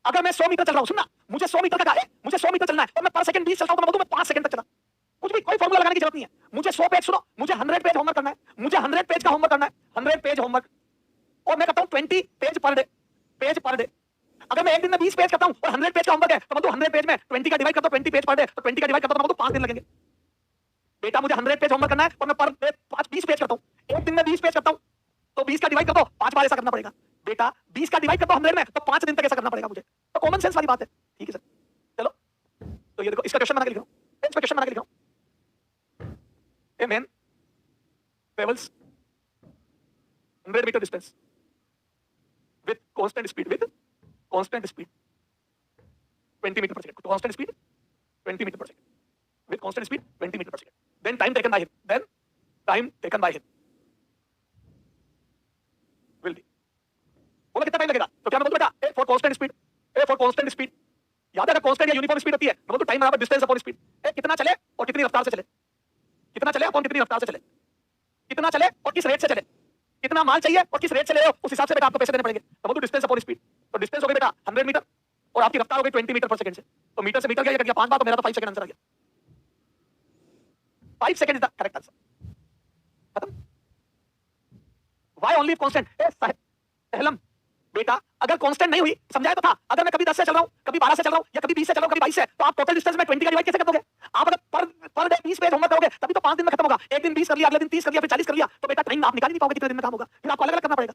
अगर मैं 100 मीटर चल रहा हूं, सुनना मुझे 100 मीटर का है, मुझे 100 मीटर चलना है और मैं पर सेकंड 20 चलता हूं तो मैं बोलूं मैं 5 सेकंड तक चला। कुछ भी कोई फार्मूला लगाने की जरूरत नहीं है। मुझे 100 पेज सुनो, मुझे 100 पेज होमवर्क करना है, मुझे 100 पेज का होमवर्क करना है, 100 पेज होमवर्क, और मैं करता हूं 20 page per day, page per day. अगर मैं एक दिन में 20 पेज करता हूं और 100 पेज का होमवर्क है तो मतलब 100 पेज में 20 का डिवाइड करता हूं 20 पेज पर डे, तो 20 का डिवाइड करता हूं तो 5 दिन लगेंगे। बेटा मुझे 100 पेज होमवर्क करना है और मैं पर डे 20 पेज करता हूं, एक दिन में 20 पेज करता हूं तो 20 का डिवाइड कर दो, 5 बार ऐसा करना पड़ेगा। बेटा 20 का डिवाइड कर दो 100 में तो 5 दिन तक ऐसा करना पड़ेगा मुझे। तो कॉमन सेंस वाली बात है, ठीक है सर। चलो तो ये देखो इसका क्वेश्चन बना के लिखो, इसका क्वेश्चन बना के लिखो। A man travels 100 metre distance with constant speed, 20 metre per second, constant speed 20 metre per second, with constant speed 20 metre per second. Then time taken by him, will be। बोला कितना time लगेगा? तो क्या मैं बोलूं बेटा for constant speed A for constant speed, याद है अगर कांस्टेंट या यूनिफॉर्म स्पीड होती है तो टाइम बराबर डिस्टेंस अपॉन स्पीड। ए कितना चले और कितनी रफ्तार से चले, कितना चले अपॉन कितनी रफ्तार से चले, कितना चले और किस रेट से चले, कितना माल चाहिए और किस रेट से ले रहे हो उस हिसाब से बेटा आपको पैसे देने पड़ेंगे। तो डिस्टेंस अपॉन स्पीड, तो डिस्टेंस हो गई बेटा 100 मीटर और आपकी रफ्तार हो गई 20 मीटर पर सेकंड से। तो मीटर से मीटर क्या गया 5 बार, तो मेरा तो 5 सेकंड आंसर आ गया। 5 second is the correct answer. खत्म। Why only constant? ए पहलम बेटा अगर कांस्टेंट नहीं हुई समझाया तो था, अगर मैं कभी 10 से चल रहा हूं, कभी 12 से चल रहा हूं या कभी 20 से चल रहा हूं, कभी 22 से, तो आप टोटल डिस्टेंस में 20 का डिवाइड कैसे कर दोगे? आप अगर पर डे 20 पेज होमवर्क करोगे तभी तो 5 दिन में खत्म होगा। एक दिन 20 कर लिया, अगले दिन 30 कर लिया, फिर 40 कर लिया, तो बेटा टाइम आप निकाल ही नहीं पाओगे कितने दिन में काम होगा, फिर आपको अलग-अलग करना पड़ेगा।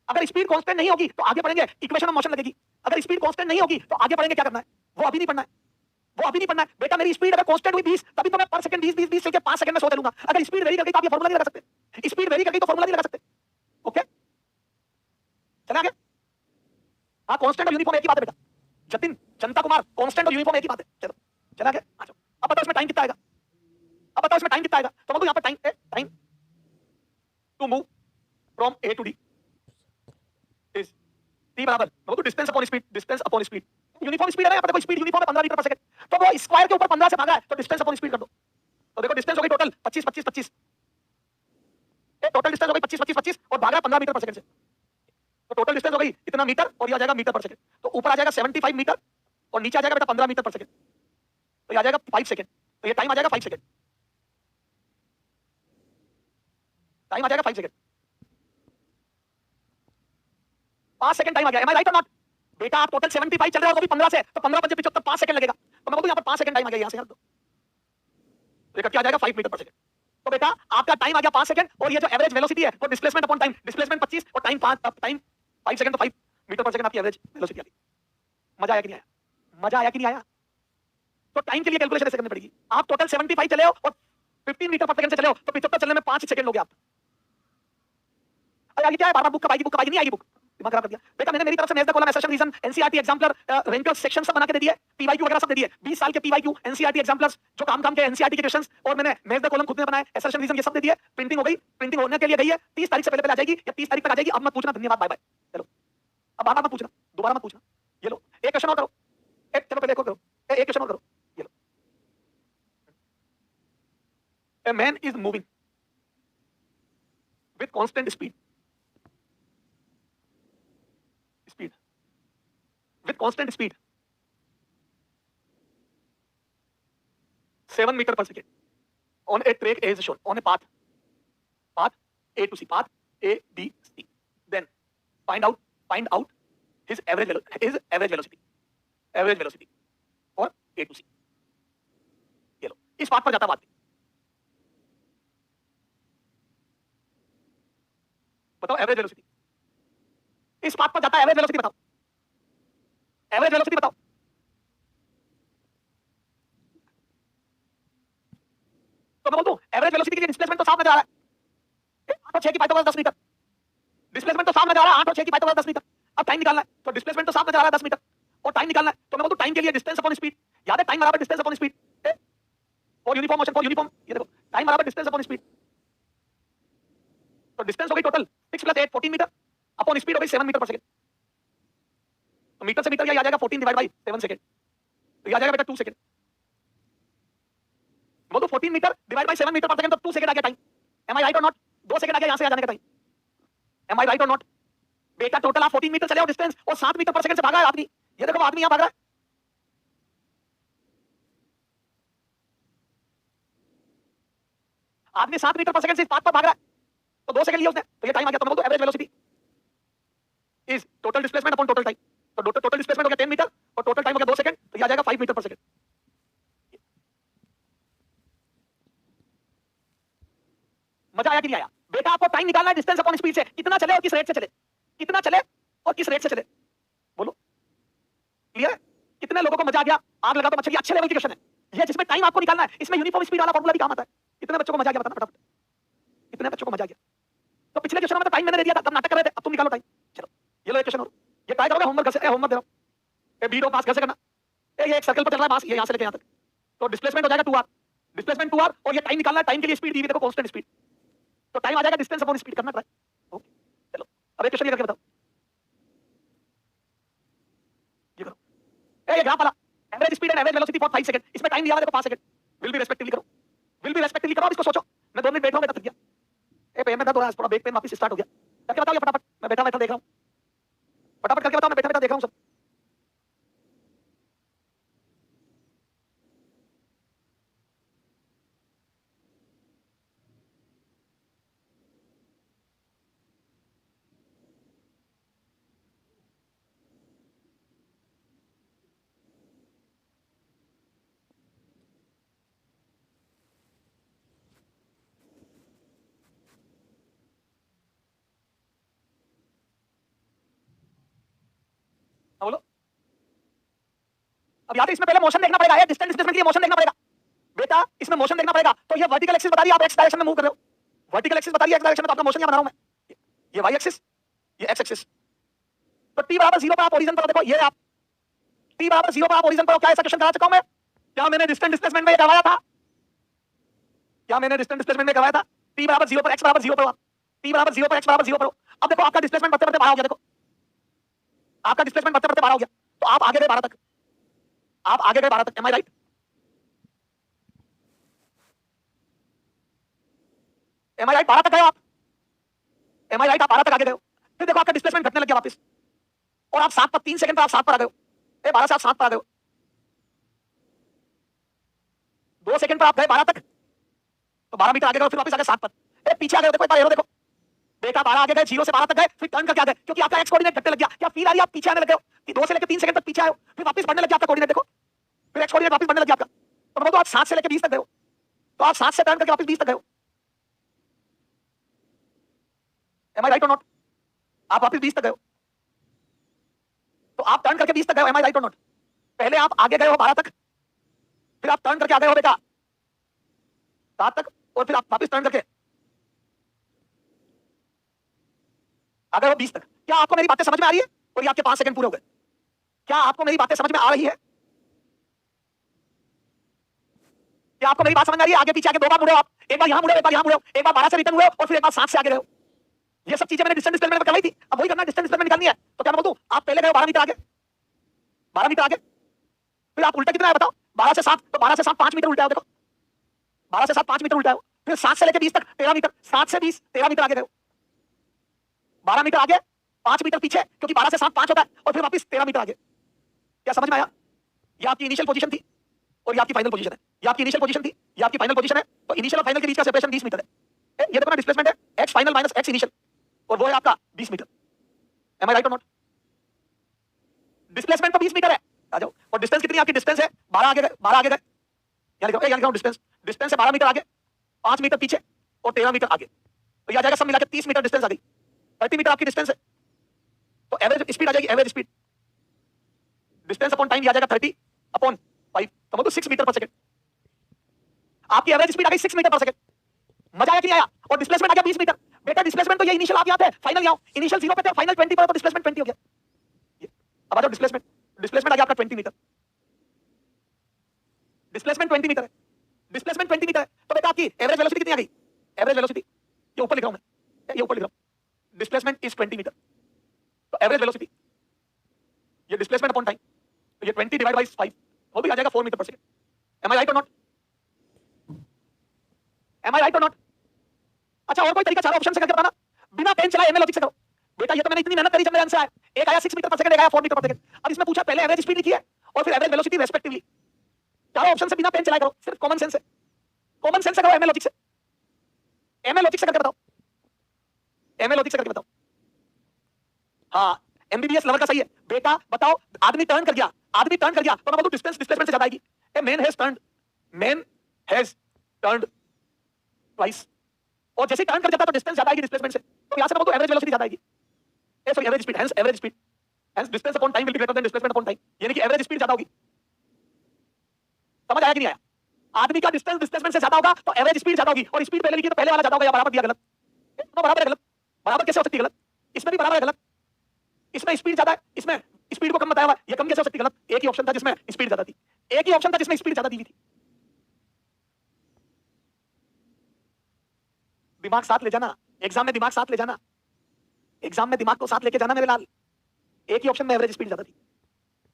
अगर स्पीड कांस्टेंट नहीं होगी तो आगे पढ़ेंगे इक्वेशन ऑफ मोशन लगेगी, अगर स्पीड कांस्टेंट नहीं होगी तो आगे पढ़ेंगे क्या करना है, वो अभी नहीं पढ़ना है, वो अभी नहीं पढ़ना है। बेटा मेरी स्पीड अगर कांस्टेंट हुई 20 तभी तो मैं पर सेकंड 20 चल के 5 सेकंड में 100 चलूंगा। अगर स्पीड वेरी कर गई तो आप ये फार्मूला नहीं लगा सकते, स्पीड वेरी कर गई तो फार्मूला नहीं लगा सकते। ओके चले आगे। हाँ कांस्टेंट और यूनिफॉर्म एक ही बात है बेटा। जतिन जनता कुमार कांस्टेंट और यूनिफॉर्म एक ही बात है। चलो चले आगे आ जाओ। अब बताओ इसमें टाइम कितना आएगा, अब बताओ इसमें टाइम कितना आएगा। तो बोलो यहां पर time to move from A to D is T बराबर तो distance upon speed, distance upon speed. Uniform speed है ना, यहाँ पर देखो स्पीड यूनिफॉर्म है 15 मीटर पर सेकंड, तो वो स्क्वायर के ऊपर 15 से भागा है तो डिस्टेंस अपॉन स्पीड कर दो। तो देखो डिस्टेंस हो गई टोटल 25 25 25, टोटल डिस्टेंस हो गई 25 25 25 और भागा 15 मीटर पर सेकंड से, तो टोटल डिस्टेंस हो गई इतना मीटर और ये आ जाएगा मीटर पर सेकंड। तो ऊपर आ जाएगा 75 मीटर और नीचे आ जाएगा बेटा 15 मीटर पर सेकंड, तो ये आ जाएगा 5 सेकंड, तो ये टाइम आ जाएगा 5 सेकंड, टाइम आ जाएगा 5 सेकंड, 5 सेकंड टाइम आ गया। एम आई राइट और नॉट? बेटा आप टोटल 75 चल रहे हो तो भी 15 से, तो 15 5 75 5 सेकंड लगेगा, तो मैं बोलूं यहां पर 5 सेकंड टाइम आ गया यहां से यार, तो क्या आ जाएगा 5 मीटर पर सेकंड। तो बेटा आपका टाइम आ गया 5 सेकंड और ये जो एवरेज वेलोसिटी है वो डिस्प्लेसमेंट अपॉन टाइम, डिस्प्लेसमेंट 25 और टाइम 5 सेकंड, तो 5 मीटर पर सेकंड आपकी एवरेज वेलोसिटी आ गई। मजा आया कि नहीं आया, मजा आया कि नहीं आया? तो टाइम के लिए कैलकुलेशन ऐसे करनी पड़ेगी। आप टोटल 75 चले हो और 15 मीटर पर सेकंड से चले हो तो 75 चलने में 5 सेकंड लोगे आप। अरे आगे क्या है, बार-बार बुक कब आएगी, बुक कब आएगी, नहीं आएगी बुक, दिमाग खराब कर दिया। बेटा मैंने मेरी तरफ से match the column assertion reason NCERT exemplar रेंकल सेक्शन सब बना के दे दिए, पीवाईक्यू वगैरह सब दे दिए, 20 साल के पीवाईक्यू एनसीईआरटी एग्जाम्पलर्स जो काम के एनसीईआरटी के क्वेश्चंस, और मैंने मेज द कॉलम खुद में बनाए, एसर्शन रीजन ये सब दे दिए। प्रिंटिंग हो गई, प्रिंटिंग होने के लिए गई है, 30 तारीख से पहले आ जाएगी या 30 तारीख तक आ जाएगी। अब मत पूछना, धन्यवाद, बाय बाय। चलो अब बार-बार मत पूछना, दोबारा मत पूछना। ये लो एक क्वेश्चन और करो, एक चलो पहले एक और करो, एक क्वेश्चन और करो। ये लो A man is moving with constant speed. With constant speed 7 meter per second on a track as shown on a path A to C, path A B C. Then find out his average velocity for A to C. ये लो इस path पर जाता बात, बताओ average velocity, इस path पर जाता average velocity बताओ, एवरेज वेलोसिटी बताओ। तो मैं बोलता हूं एवरेज वेलोसिटी के लिए डिस्प्लेसमेंट तो साफ नजर आ रहा है, 8 और 6 की पाइथागोरस 10 मीटर, डिस्प्लेसमेंट तो साफ नजर आ रहा है 8 और 6 की पाइथागोरस 10 मीटर। अब टाइम निकालना है तो डिस्प्लेसमेंट तो साफ नजर आ रहा है 10 मीटर और टाइम निकालना है, तो मैं बोलता हूं टाइम के लिए डिस्टेंस अपॉन स्पीड, याद है टाइम बराबर डिस्टेंस अपॉन स्पीड और यूनिफॉर्म मोशन फॉर यूनिफॉर्म। ये देखो टाइम बराबर डिस्टेंस अपॉन स्पीड, तो डिस्टेंस हो गई टोटल 6 + 8 14 मीटर अपॉन स्पीड हो गई 7 मीटर पर सेकंड, तो मीटर से मीटर ये आ जाएगा 14 डिवाइड बाय 7 सेकंड, तो ये आ जाएगा बेटा 2 सेकंड। वो तो 14 metre divide by 7 metre per second, तो 2 सेकंड आ गया टाइम। एम आई राइट और नॉट? 2 सेकंड आ गया यहां से आ जाने का टाइम। एम आई राइट और नॉट? बेटा टोटल आप 14 मीटर चले हो डिस्टेंस और 7 मीटर पर सेकंड से भागा है आदमी, ये देखो आदमी यहां भाग रहा है, आदमी 7 मीटर पर सेकंड से इस पाथ पर भाग रहा है, तो 2 सेकंड लिया उसने, तो ये टाइम आ गया। तो मैं बोलता हूं average velocity is total displacement upon total time, तो टोटल डिस्प्लेसमेंट हो गया 10 मीटर और टोटल टाइम हो गया 2 सेकंड, तो ये आ जाएगा 5 मीटर पर सेकंड। मजा आया कि नहीं आया? बेटा आपको टाइम निकालना है डिस्टेंस अपॉन स्पीड से, कितना चले और किस रेट से चले, कितना चले और किस रेट से चले, बोलो क्लियर है? कितने लोगों को मजा आ गया? आग लगा तो मच्छर, अच्छे लेवल की क्वेश्चन है ये, जिसमें टाइम आपको निकालना है। इसमें यूनिफॉर्म स्पीड वाला फार्मूला भी काम आता है। कितने बच्चों को मजा आ गया बताना फटाफट, कितने बच्चों को मजा आ गया? तो पिछले क्वेश्चन में तो टाइम मैंने दे दिया था, तब नाटक कर रहे थे, अब तुम निकालो टाइम। चलो ये लो एक क्वेश्चन और, ये ट्राई करोगे होमवर्क घर से, होमवर्क दे रहा हूं, ए बी पास घर से करना। ये एक सर्कल पर चल रहा है मास, ये यहां से लेके यहां तक, तो डिस्प्लेसमेंट हो जाएगा 2r, डिस्प्लेसमेंट 2r और ये टाइम निकालना है, टाइम के लिए स्पीड दी हुई देखो कांस्टेंट स्पीड, तो टाइम आ जाएगा डिस्टेंस अपॉन स्पीड करना ट्राई। ओके चलो अब एक क्वेश्चन ये करके बताओ, ये ग्राफ वाला average speed and average velocity for 5 second, इसमें टाइम दिया हुआ है देखो 5 सेकंड, विल बी रेस्पेक्टिवली करो, विल बी रेस्पेक्टिवली करो। अब इसको सोचो, मैं 2 मिनट बैठ रहा हूं, मैं थक गया, ए पेन में दर्द हो रहा है, थोड़ा बैक पेन वापस स्टार्ट हो गया, करके बताओ ये फटाफट, मैं बैठा बैठा देख रहा हूं, फटाफट करके बताओ, मैं बैठा बैठा देख रहा हूं सब। बोलो अब, यहाँ इसमें पहले मोशन देखना पड़ेगा, डिस्टेंस डिस्प्लेसमेंट के लिए मोशन देखना पड़ेगा बेटा, इसमें मोशन देखना पड़ेगा। तो ये वर्टिकल एक्सिस बता रही है आप एक्स डायरेक्शन में मूव कर रहे हो, वर्टिकल एक्सिस बता रही है एक्स डायरेक्शन में, तो आपका मोशन यहाँ बना रहा हूं मैं, ये वाई एक्सिस, ये एक्स एक्सिस। तो टी बराबर 0 पर आप ओरिजिन पर देखो, ये आप टी बराबर 0 पर आप ओरिजिन पर, क्या ऐसा क्वेश्चन करा चुका हूं मैं? क्या मैंने डिस्टेंस डिस्प्लेसमेंट में करवाया था? क्या मैंने डिस्टेंस डिस्प्लेसमेंट में करवाया था? टी बराबर 0 पर एक्स बराबर 0 पर, टी बराबर 0 पर एक्स बराबर 0 पर। अब देखो आपका डिस्प्लेसमेंट बढ़ते बढ़ते 12 हो गया, देखो आपका डिस्प्लेसमेंट बढ़ते बढ़ते 12 हो गया, तो आप आगे गए 12 तक, आप आगे गए 12 तक, M I right? M I right? 12 तक गए आप, एम आई राइट? आप 12 तक आगे गए हो, फिर देखो आपका डिस्प्लेसमेंट घटने लग गया वापस, और आप 7 पर 3 सेकंड पर आप 7 पर आ गए हो, 12 से आप 7 पर आ गए हो, 2 सेकंड पर आप गए 12 तक, तो 12 मीटर आगे गए, फिर वापस आ गए 7 पर, पीछे आ गए, देखो एक बार एरो देखो बेटा, 12 आगे गए, 0 से 12 तक गए, फिर टर्न करके आ गए, क्योंकि आपका एक्स कोऑर्डिनेट घटने लग गया। क्या फील आ रही है? आप पीछे आने लगे हो कि 2 से लेकर 3 सेकंड तक पीछे आए हो, फिर वापस बढ़ने लग गया आपका कोऑर्डिनेट, देखो फिर एक्स कोऑर्डिनेट वापस बढ़ने लग गया आपका। तो मैं तो आप 7 से लेकर 20 तक गए हो, तो आप 7 से टर्न करके वापस 20 तक गए हो, एम आई राइट और नॉट? आप वापस 20 तक गए हो, तो आप टर्न करके 20 तक गए हो, एम आई राइट और नॉट? पहले आप आगे गए हो 12 तक, फिर आप टर्न करके आ गए हो बेटा 7 तक, और फिर आप वापस टर्न करके आ गए हो 20 तक। क्या आपको मेरी बातें समझ में आ रही है? और ये आपके 5 सेकंड पूरे हो गए। क्या आपको मेरी बातें समझ में आ रही है? क्या आपको मेरी बात समझ में आ रही है? आगे पीछे आगे 2 बार मुड़े हो आप, एक बार यहां मुड़े हो, एक बार यहां मुड़े हो, एक बार 12 से रिटर्न हुए और फिर एक बार 7 से आगे गए हो। ये सब चीजें मैंने डिस्टेंस डिस्प्लेसमेंट में करवाई थी, अब वही करना, डिस्टेंस डिस्प्लेसमेंट निकालनी है। तो क्या मैं बोलूं, आप पहले गए 12 मीटर आगे, 12 मीटर आगे, फिर आप उल्टा कितना है बताओ? 12 से 7, तो 12 से 7 5 मीटर उल्टा है, देखो 12 से 7 5 मीटर उल्टा है, फिर 7 से लेकर 20 तक 13 मीटर, 7 से 20 13 मीटर आगे गए, 12 मीटर आगे 5 मीटर पीछे, क्योंकि 12 से 7 5 होता है, और फिर वापस 13 मीटर आगे। क्या समझ में आया? ये आपकी इनिशियल पोजीशन थी और ये आपकी फाइनल पोजीशन है, ये आपकी इनिशियल पोजीशन थी, ये आपकी फाइनल पोजीशन है। तो इनिशियल और फाइनल के बीच का सेपरेशन 20 मीटर है। ये देखो ना, डिस्प्लेसमेंट है x final minus x initial, और वो है आपका 20 मीटर, एम आई राइट और नॉट? डिस्प्लेसमेंट तो 20 मीटर है, आ जाओ। और डिस्टेंस कितनी आपकी? डिस्टेंस है 12 आगे गए, 12 आगे गए, यहाँ लिखो, यहाँ लिखो डिस्टेंस, डिस्टेंस है 12 मीटर आगे, 5 मीटर पीछे और 13 मीटर आगे, तो ये आ जाएगा सब मिला के 30 मीटर डिस्टेंस आ गई, 30 मीटर आपकी डिस्टेंस है। तो एवरेज स्पीड आ जाएगी, average speed distance upon time आ जाएगा 30 अपॉन 5, तो मतलब 6 मीटर पर सेकंड। आपकी एवरेज स्पीड आ गई 6 मीटर पर सेकंड। मजा आया कि नहीं आया? और डिस्प्लेसमेंट आ गया 20 मीटर। बेटा डिस्प्लेसमेंट तो ये इनिशियल आप यहाँ थे, फाइनल यहाँ, इनिशियल 0 पे थे, फाइनल 20 पर, तो डिस्प्लेसमेंट 20 हो गया। अब आ जाओ डिस्प्लेसमेंट, डिस्प्लेसमेंट आ गया आपका 20 मीटर, डिस्प्लेसमेंट 20 मीटर है, डिस्प्लेसमेंट 20 मीटर है। तो बेटा आपकी एवरेज वेलोसिटी कितनी आ गई? एवरेज वेलोसिटी ये ऊपर लिख रहा हूं मैं, ये ऊपर लिख रहा हूं, डिस्प्लेसमेंट इज 20 मीटर, तो एवरेज वेलोसिटी ये डिस्प्लेसमेंट अपॉन टाइम, तो ये 20 डिवाइड बाय 5, वो भी आ जाएगा 4 metre per second. M I right और नॉट? एम आई राइट और नॉट? अच्छा, और कोई तरीका चारों ऑप्शन से करके बताना, बिना पेन चलाए एमएल लॉजिक से करो। बेटा ये तो मैंने इतनी मेहनत करी, जब मेरे आंसर आया, एक आया 6 मीटर पर सेकंड, एक आया 4 मीटर पर सेकंड। अब इसमें पूछा पहले एवरेज स्पीड लिखी है और फिर एवरेज वेलोसिटी रेस्पेक्टिवली। चारों ऑप्शन से बिना पेन चलाए करो, सिर्फ कॉमन सेंस है, कॉमन सेंस से करो, एमएल लॉजिक से, एमएल लॉजिक से करके बताओ, एमएल लॉजिक से करके बताओ। हाँ, एमबीबीएस लवर का सही है बेटा। बताओ, आदमी टर्न कर गया, आदमी टर्न कर गया, तो मैं बोलूं डिस्टेंस डिस्प्लेसमेंट से ज्यादा आएगी। A man has turned, man has turned twice, और जैसे टर्न कर जाता तो डिस्टेंस ज्यादा आएगी डिस्प्लेसमेंट से, तो यहां से मैं बोलूं एवरेज वेलोसिटी ज्यादा आएगी, uh sorry average speed, hence average speed, hence distance upon time will be greater than displacement upon time, यानी कि एवरेज स्पीड ज्यादा होगी। समझ आया कि नहीं आया? आदमी का डिस्टेंस डिस्प्लेसमेंट से ज्यादा होगा तो एवरेज स्पीड ज्यादा होगी, और स्पीड पहले लिखी तो पहले वाला ज्यादा होगा, या बराबर दिया गलत, दोनों बराबर है, गलत बराबर कैसे हो सकती है? गलत, इसमें भी बराबर है, गलत, इसमें स्पीड ज्यादा है, इसमें स्पीड को कम बताया हुआ, ये कम कैसे हो सकती है? गलत, एक ही ऑप्शन था जिसमें स्पीड ज्यादा थी, एक ही ऑप्शन था जिसमें स्पीड ज्यादा दी हुई थी। दिमाग साथ ले जाना, एग्जाम में दिमाग साथ ले जाना, एग्जाम में दिमाग को साथ लेके जाना मेरे लाल। एक ही ऑप्शन में एवरेज स्पीड ज्यादा थी,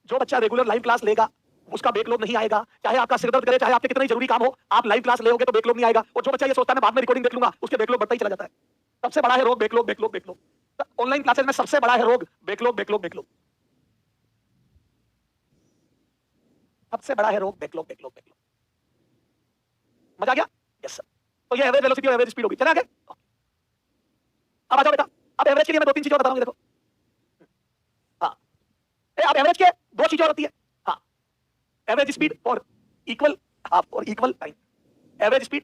जो बच्चा रेगुलर लाइव क्लास लेगा उसका बैकलॉग नहीं आएगा, चाहे आपका सिर दर्द करे, चाहे आपके कितना ही जरूरी काम हो, आप लाइव क्लास लेओगे तो बैकलॉग नहीं आएगा। और जो बच्चा ये सोचता है मैं बाद में रिकॉर्डिंग देख लूंगा, उसके बैकलॉग बढ़ता ही चला जाता है। सबसे बड़ा है रोग backlog, backlog, backlog. Online classes में सबसे बड़ा है रोग बैकलॉग, बैकलॉग, बैकलॉग। सबसे बड़ा है रोग बैकलॉग, बैकलॉग, बैकलॉग। मजा आ गया? Yes sir. तो ये एवरेज वेलोसिटी और एवरेज स्पीड होगी। चला आगे? अब आ जाओ बेटा, अब एवरेज के लिए मैं 2-3 चीजें और बता रहा हूं, देखो। हाँ, अब एवरेज के 2 चीजें और होती है। हाँ, एवरेज स्पीड और इक्वल हाफ और इक्वल टाइम। एवरेज स्पीड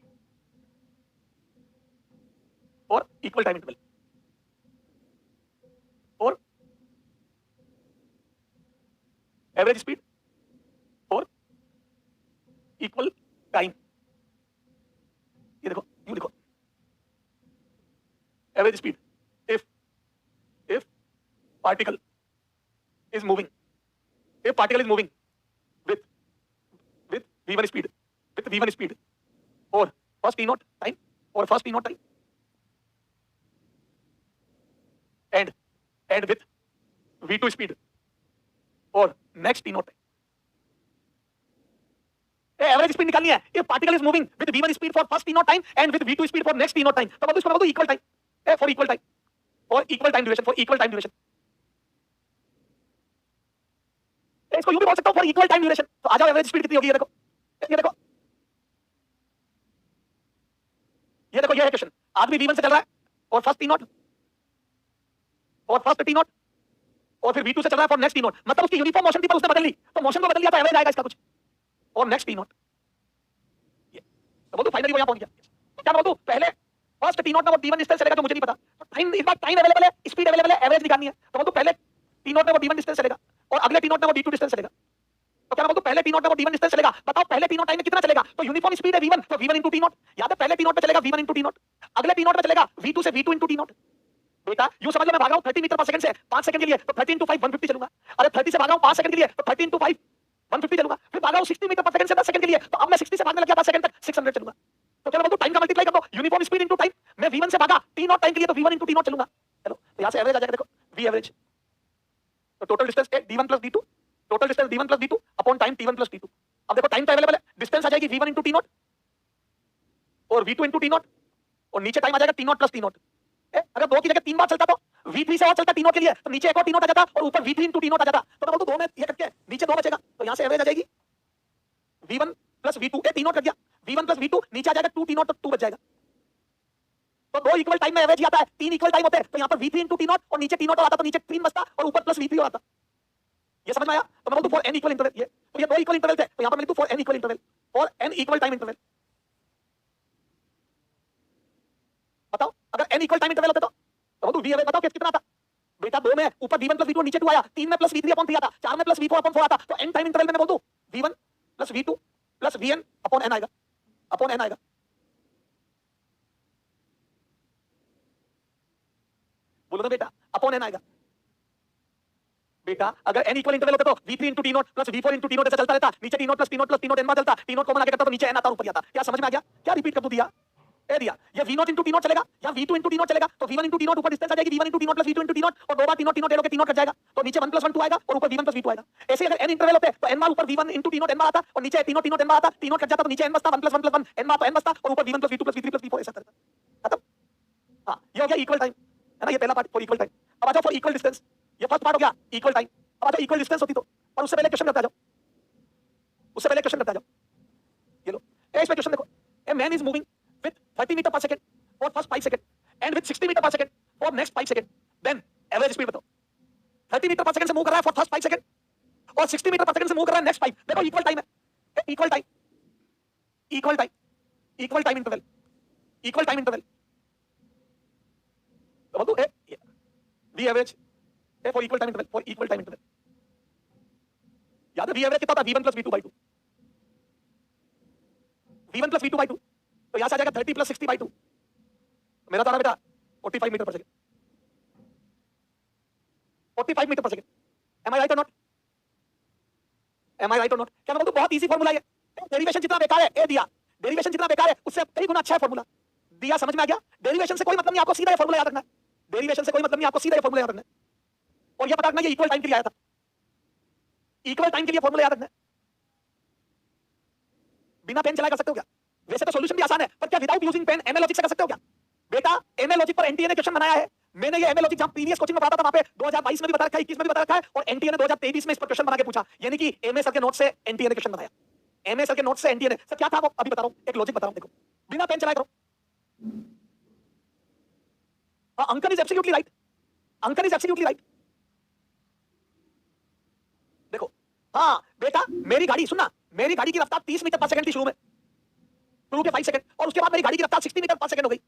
और इक्वल टाइम इंटरवल और एवरेज स्पीड और इक्वल टाइम। ये देखो, यूं लिखो, average speed if particle is moving, if particle is moving with v1 speed, with v1 speed or first t naught time or first t naught time and with v2 speed or next t naught time। Average speed निकालनी है। if particle is moving with v1 speed for first t naught time and with v2 speed for next t naught time, तो इसको बोलो equal time, for equal time, for equal time duration, for equal time duration। इसको यूं भी बोल सकता हूं for equal time duration। तो आ जाओ एवरेज स्पीड कितनी होगी, ये देखो, ये देखो, ये देखो, ये है क्वेश्चन। आदमी v1 से चल रहा है और फर्स्ट टी नॉट और फर्स्ट टी नॉट और फिर v2 से चल रहा है फॉर नेक्स्ट टी नॉट, मतलब उसकी यूनिफॉर्म मोशन थी पर उसने बदल ली, तो मोशन को बदल लिया तो एवरेज आएगा इसका कुछ, और नेक्स्ट टी नॉट। ये तो बोल दो फाइनली वो यहां पहुंच गया। तो क्या बोल दो, पहले फर्स्ट टी नॉट में वो d1 डिस्टेंस चलेगा जो मुझे नहीं पता, तो टाइम, इस बार टाइम अवेलेबल है, स्पीड अवेलेबल है, एवरेज निकालनी है। तो बोल दो पहले टी नॉट में वो d1 डिस्टेंस चलेगा और अगले टी नॉट में वो d2 डिस्टेंस चलेगा। तो क्या बोल दो, पहले टी नॉट में वो d1 डिस्टेंस चलेगा, बताओ पहले टी नॉट टाइम में कितना चलेगा, तो यूनिफॉर्म स्पीड है v1, तो v1 टी नॉट, या तो पहले टी नॉट में चलेगा v1 टी नॉट, अगले टी नॉट में चलेगा v2 से v2 टी नॉट। बेटा यूं समझ लो मैं भाग रहा हूं 30 मीटर पर सेकंड से 5 सेकंड के लिए, तो 30 × 5 150 चलूंगा। अरे 30 से भाग रहा हूं 5 सेकंड के लिए, तो 30 × 5 150 चलूंगा। फिर भाग रहा हूं 60 मीटर पर सेकंड से 10 सेकंड के लिए, तो अब मैं 60 से भागने लग गया 10 सेकंड तक 600 चलूंगा। तो क्या बोलूं, टाइम का मल्टीप्लाई कर दो, यूनिफॉर्म स्पीड इनटू टाइम। मैं v1 से भागा टी नॉट टाइम के लिए, तो v1 टी नॉट चलूंगा। चलो तो यहां से एवरेज आ जाएगा, देखो v एवरेज, तो टोटल डिस्टेंस है d1 + d2, total distance d1 + d2 upon time t1 + t2। अब देखो टाइम तो अवेलेबल है, डिस्टेंस आ जाएगी v1 × t नॉट और v2 × t नॉट, और नीचे टाइम आ जाएगा t नॉट + t नॉट। अगर 2 की जगह 3 बार चलता तो v3 से और चलता टी नॉट के लिए, तो नीचे एक और टी नॉट आ जाता और ऊपर v3 × t नॉट आ जाता। तो मैं बोलूं 2 में ये करके नीचे 2 बचेगा, तो यहां से एवरेज आ जाएगी v1 + v2, तीन नॉट कट गया, v1 + v2 नीचे आ जाएगा 2 टी नॉट, तो 2 बच जाएगा। तो 2 इक्वल टाइम में एवरेज ही आता है, 3 इक्वल टाइम होते हैं, तो यहां पर v3 × t नॉट और नीचे t नॉट आता, तो नीचे 3 बचता और ऊपर प्लस v3 आता। ये समझ में आया? तो मैं बोलूं फॉर n इक्वल इंटरवल, ये तो ये 2 इक्वल इंटरवल थे, तो यहां पर मैं लिखूं for n equal interval, for n equal time interval. बताओ अगर n इक्वल टाइम इंटरवल होते तो बोलूं v एवरेज बताओ कितना आता। बेटा 2 में ऊपर v1 + v2 नीचे 2 आया, 3 में +v3 अपॉन 3 आता, 4 में +v4 अपॉन 4 आता, तो n टाइम इंटरवल में मैं बोल दूं v1 + v2 + vn upon n आएगा, अपॉन n आएगा। बोलो ना बेटा, अपॉन n आएगा। बेटा अगर n इक्वल इंटरवल होता तो v3 × t not + v4 × t not ऐसे चलता रहता, नीचे t not + t not + t not n बार चलता, t नॉट कॉमन आगे करता तो नीचे n आता, ऊपर आता। क्या समझ में आ गया? क्या रिपीट कर दूं, दिया ए दिया, ये v0 × t नॉट चलेगा या v2 × t नॉट चलेगा, तो v1 × t नॉट ऊपर डिस्टेंस आ जाएगी v1 × t not + v2 × t not, और 2 बार t नॉट लोगे t नॉट कट जाएगा, तो नीचे 1 + 1 2 आएगा और ऊपर v1 + v2 आएगा। ऐसे अगर n इंटरवल होते तो n बार ऊपर v1 × t नॉट n बार आता और नीचे t नॉट n बार आता, t नॉट कट जाता तो नीचे n बचता, 1 + 1 + 1 n बार तो n बचता और ऊपर v1 + v2 + v3 + v4 ऐसा करता। खत्म। हां ये हो गया इक्वल टाइम, है ना, ये पहला पार्ट फॉर इक्वल टाइम। अब आ जाओ फॉर इक्वल डिस्टेंस, ये फर्स्ट पार्ट हो गया इक्वल टाइम। अब आ जाओ इक्वल डिस्टेंस होती तो, और उससे पहले क्वेश्चन करते आ जाओ, उससे पहले क्वेश्चन करते आ जाओ। ये लो इसमें क्वेश्चन देखो, a man is moving with 30 metre per second for first 5 second and with 60 metre per second for next 5 second, then average speed बताओ। 30 मीटर पर सेकंड से मूव कर रहा है फॉर फर्स्ट 5 सेकंड और 60 मीटर पर सेकंड से move कर रहा है नेक्स्ट 5। देखो इक्वल टाइम है, equal time, equal time, equal time interval, equal time interval. तो बोल दो A V average A for equal time interval, for equal time interval. याद है वी एवरेज कितना था, v1 + v2/2, v1 + v2/2, तो यहां से आ जाएगा 30 + 60/2। मेरा तो आ रहा बेटा 45 metre per second, 45 metre per second. M I right और नॉट? एम आई राइट और नॉट? क्या मैं बोलूं बहुत इजी फार्मूला है, डेरिवेशन जितना बेकार है, ए दिया, डेरिवेशन जितना बेकार है उससे कई गुना अच्छा है फार्मूला। दिया समझ में आ गया? डेरिवेशन से कोई मतलब नहीं, आपको सीधा ये फार्मूला याद रखना है। डेरिवेशन से कोई मतलब नहीं, आपको सीधा ये फार्मूला याद रखना है, और ये पता रखना ये इक्वल टाइम के लिए आया था। इक्वल टाइम के लिए फॉर्मूला याद रखना है। बिना पेन चलाए कर सकते हो क्या? वैसे तो सॉल्यूशन भी आसान है, पर क्या without using pen ML logic से कर सकते हो क्या? बेटा एमएल लॉजिक पर एनटीए ने क्वेश्चन बनाया है। मैंने ये एमएल लॉजिक जहां प्रीवियस कोचिंग में पढ़ाता था वहां पे 2022 में भी बता रखा है, 21 में भी बता रखा है, और एनटीए ने 2023 में इस पर क्वेश्चन बना के पूछा, यानी कि एमए सर के नोट से एनटीए ने क्वेश्चन बनाया। एमए सर के नोट से एनटीए ने, सर क्या था वो अभी बता रहा हूं, एक लॉजिक बता रहा हूं, देखो बिना पेन चलाए करो। Uncle is absolutely right, uncle is absolutely right. देखो हाँ बेटा, मेरी गाड़ी सुनना, मेरी गाड़ी की रफ्तार 30 मीटर पर सेकंड थी शुरू में, शुरू के 5 सेकंड, और उसके बाद मेरी गाड़ी की रफ्तार 60 मीटर पर सेकंड हो गई।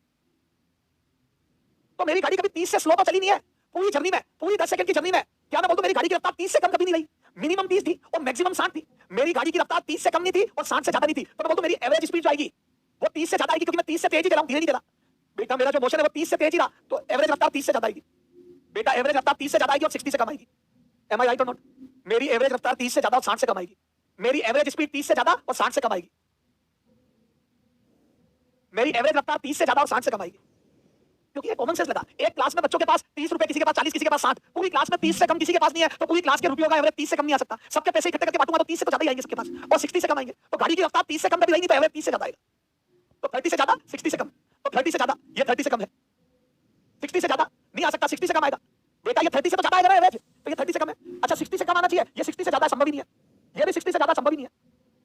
तो मेरी गाड़ी कभी 30 से स्लो तो चली नहीं है पूरी जर्नी में, पूरी 10 सेकंड की जर्नी में। क्या मैं बोल दूं मेरी गाड़ी की रफ्तार 30 से कम कभी नहीं रही, मिनिमम 30 थी और मैक्सिमम 60 थी। मेरी गाड़ी की रफ्तार 30 से कम नहीं थी और 60 से ज्यादा नहीं थी, तो मैं बोल दूं मेरी एवरेज स्पीड जो आएगी वो 30 से ज्यादा आएगी, क्योंकि मैं 30 से तेज ही दे रहा हूं, धीरे नहीं दे रहा। बेटा मेरा जो मोशन है वो 30 से तेज ही रहा, तो एवरेज रफ्तार 30 से ज्यादा आएगी। बेटा एवरेज रफ्तार 30 से ज्यादा आएगी और 60 से कम आएगी। एम आई राइट और नॉट? मेरी एवरेज रफ्तार 30 से ज्यादा और 60 से कम आएगी। मेरी एवरेज स्पीड 30 से ज्यादा और 60 से कम आएगी। मेरी एवरेज रफ्तार 30 से ज्यादा और 60 से कम आएगी, क्योंकि ये कॉमन सेंस लगा। एक क्लास में बच्चों के पास 30 रुपए, किसी के पास 40, किसी के पास 60, पूरी क्लास में 30 से कम किसी के पास नहीं है, तो पूरी क्लास के रुपयों का एवरेज 30 से कम नहीं आ सकता। सबके पैसे इकट्ठे करके बांटूंगा तो 30 से तो ज्यादा ही आएंगे सबके पास, और 60 से कम आएंगे। तो गाड़ी की रफ्तार 30 से कम कभी रहेगी तो एवरेज 30 से ज्यादा आएगा। तो 30 से ज्यादा 60 से कम, तो 30 से ज्यादा ये 30 से कम है, 60 से ज्यादा नहीं आ सकता, 60 से कम आएगा। बेटा ये 30 से तो ज्यादा आएगा ना एवरेज, तो ये 30 से कम है। अच्छा 60 से कम आना चाहिए, ये 60 से ज्यादा संभव ही नहीं है, ये भी 60 से ज्यादा संभव ही नहीं है।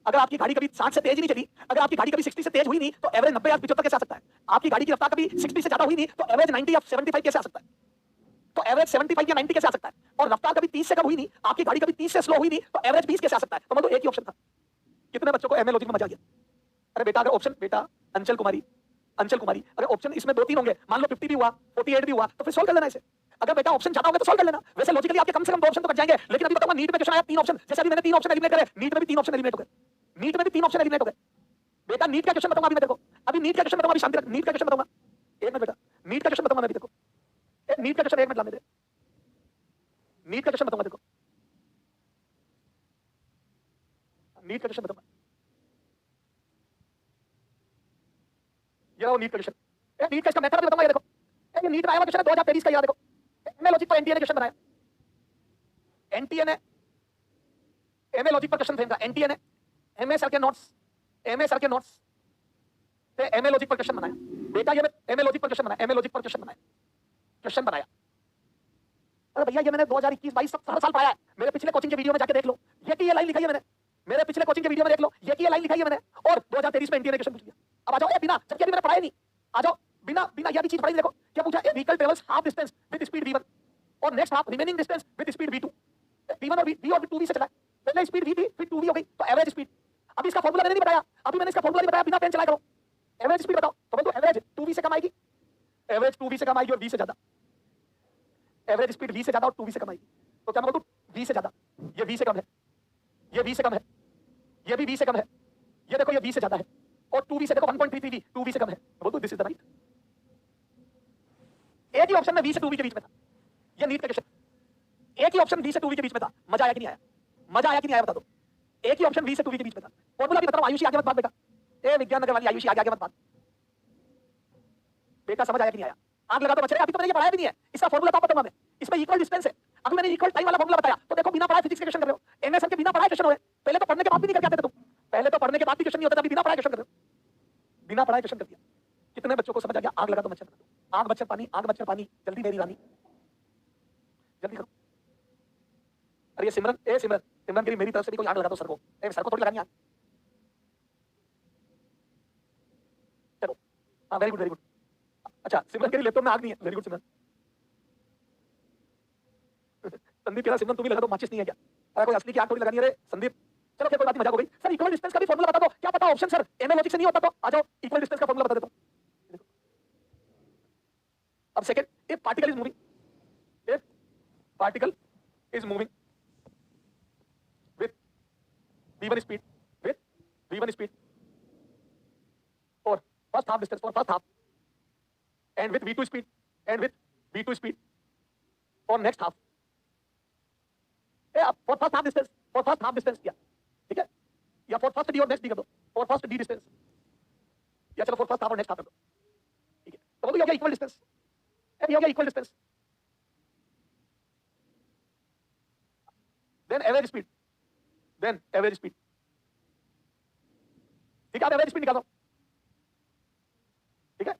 अगर आपकी गाड़ी कभी 60 से तेज ही नहीं चली, अगर आपकी गाड़ी कभी 60 से तेज हुई नहीं, तो एवरेज 90 या 75 कैसे आ सकता है? आपकी गाड़ी की रफ्तार कभी 60 से ज्यादा हुई नहीं, तो एवरेज 90 या 75 कैसे आ सकता है? तो एवरेज 75 या 90 कैसे आ सकता है? और रफ्तार कभी 30 से कम हुई नहीं, आपकी गाड़ी कभी 30 से स्लो हुई नहीं, तो एवरेज 20 कैसे आ सकता है? तो मतलब एक ही ऑप्शन था। कितने बच्चों को एमए लॉजिक में मजा आ गया? अरे बेटा अगर ऑप्शन, बेटा अंचल कुमारी, अंचल कुमारी, अगर ऑप्शन इसमें 2-3 होंगे, मान लो 50 भी हुआ, 48 भी हुआ, तो फिर सॉल्व कर लेना इसे। अगर बेटा ऑप्शन ज्यादा होगा तो सॉल्व कर लेना। वैसे लॉजिकली आपके कम से कम 2 ऑप्शन तो कट जाएंगे, लेकिन अभी बताऊंगा नीट में क्वेश्चन आया 3 ऑप्शन, जैसे अभी मैंने 3 ऑप्शन एलिमिनेट करे, नीट में भी 3 ऑप्शन एलिमिनेट हो गए, नीट में भी 3 ऑप्शन एलिमिनेट हो गए। बेटा नीट का क्वेश्चन बताऊंगा अभी मैं देखो, अभी नीट का क्वेश्चन बताऊंगा, अभी शांति रख, नीट का क्वेश्चन बताऊंगा, एक मिनट बेटा, नीट का क्वेश्चन बताऊंगा मैं अभी देखो, नीट का क्वेश्चन एक मिनट ला मेरे, नीट का क्वेश्चन बताऊंगा देखो, नीट का क्वेश्चन बताऊंगा, ये रहा नीट का क्वेश्चन। नीट का इसका मेथड भी बताऊंगा, ये देखो, ये नीट का आया हुआ क्वेश्चन है 2023 का, ये देखो एमए लॉजिक पर एनटीए ने क्वेश्चन बनाया, एनटीए ने एमए लॉजिक पर क्वेश्चन फेंका, एनटीए ने एमए सर के नोट्स, एमए सर के नोट्स से एमए लॉजिक पर क्वेश्चन बनाया। बेटा ये एमए लॉजिक पर क्वेश्चन बनाया, एमए लॉजिक पर क्वेश्चन बनाया, क्वेश्चन बनाया। अरे भैया ये मैंने 2021-22 हर साल पढ़ाया है, मेरे पिछले कोचिंग के वीडियो में जाके देख लो, ये की ये लाइन लिखाई है मैंने, मेरे पिछले कोचिंग के वीडियो में देख लो, ये की ये लाइन लिखाई है मैंने, और 2023 में एनटीए ने क्वेश्चन पूछ लिया। अब आ जाओ, बिना जबकि अभी मैंने पढ़ाया नहीं, आ जाओ बिना बिना ये भी चीज पढ़ाई, देखो क्या पूछा, a vehicle travels half distance with speed v1 और next half remaining distance with speed v2, v1 और v और v2 से चला, पहले स्पीड v थी फिर 2v हो गई, तो एवरेज स्पीड। अभी इसका फार्मूला मैंने नहीं बताया, अभी मैंने इसका फार्मूला नहीं बताया, बिना पेन चलाया करो, एवरेज स्पीड बताओ, तो बोलो एवरेज 2v से कम आएगी, एवरेज 2v से कम आएगी और v से ज्यादा, एवरेज स्पीड v से ज्यादा और 2v से कम आएगी, तो क्या मैं बोलूं v से ज्यादा, ये v से कम है, ये v से कम है, ये भी v से कम है, ये देखो ये v से ज्यादा है, और 2v से देखो 1.33v 2v से कम है, बोलो दिस इज द राइट। एक ही ऑप्शन में v से 2v के बीच में था, ये नीट का क्वेश्चन, एक ही ऑप्शन v से 2v के बीच में था, मजा आया कि नहीं आया? मजा आया कि नहीं आया बता दो? एक ही ऑप्शन v से 2v के बीच में था, फॉर्मूला भी बता रहा हूं, आयुषी आगे मत बात बेटा, ए विज्ञान नगर वाली आयुषी आगे मत बात बेटा, समझ आया कि नहीं आया? आग लगा तो बच रहे, अभी तो मैंने ये पढ़ाया भी नहीं है, इसका फॉर्मूला तो बताऊंगा मैं, इसमें इक्वल डिस्टेंस है, अभी मैंने इक्वल टाइम वाला फॉर्मूला बताया, तो देखो बिना पढ़ाए फिजिक्स के क्वेश्चन कर रहे हो, एमए सर के बिना पढ़ाए क्वेश्चन हुए, पहले तो पढ़ने के बाद भी नहीं करके आते थे तुम, पहले तो पढ़ने के बाद भी क्वेश्चन नहीं होता था, अभी बिना पढ़ाए क्वेश्चन कर रहे हो, बिना पढ़ाए क्वेश्चन कर दिया। कितने बच्चों को समझ आ गया? आग लगा तो मच्छर, आग मच्छर पानी, आग मच्छर पानी, जल्दी मेरी रानी जल्दी करो। अरे ये सिमरन, ए सिमरन, सिमरन के लिए मेरी तरफ से भी कोई आग लगा दो सर को, सर को थोड़ी लगानी आग, चलो हाँ वेरी गुड वेरी गुड। अच्छा सिमरन के लिए लैपटॉप में आग नहीं है, वेरी गुड सिमरन। संदीप कह रहा सिमरन तू भी लगा दो, माचिस नहीं है क्या? अरे कोई असली की आग थोड़ी लगानी है रे संदीप, चलो फिर कोई बात नहीं, मजाक हो गई। सर इक्वल डिस्टेंस का भी फॉर्मूला बता दो, क्या पता ऑप्शन सर एमए लॉजिक से नहीं होता, तो आ जाओ इक्वल डिस्टेंस का फॉर्मूला बता देता हूं। अब second, if particle is moving, if particle is moving with v1 speed, with v1 speed for first half distance, for first half, and with v2 speed, and with v2 speed for next half, yeah, for first half distance, for first half distance, yeah, ठीक है, या for first d और next d कर दो, for first d distance, या चलो for first half और next half कर दो, ठीक है, तो बोलो ये हो गया इक्वल डिस्टेंस, ये हो गया equal distance, then average speed, then average speed. ठीक है, आप एवरेज स्पीड निकाल दो। ठीक है,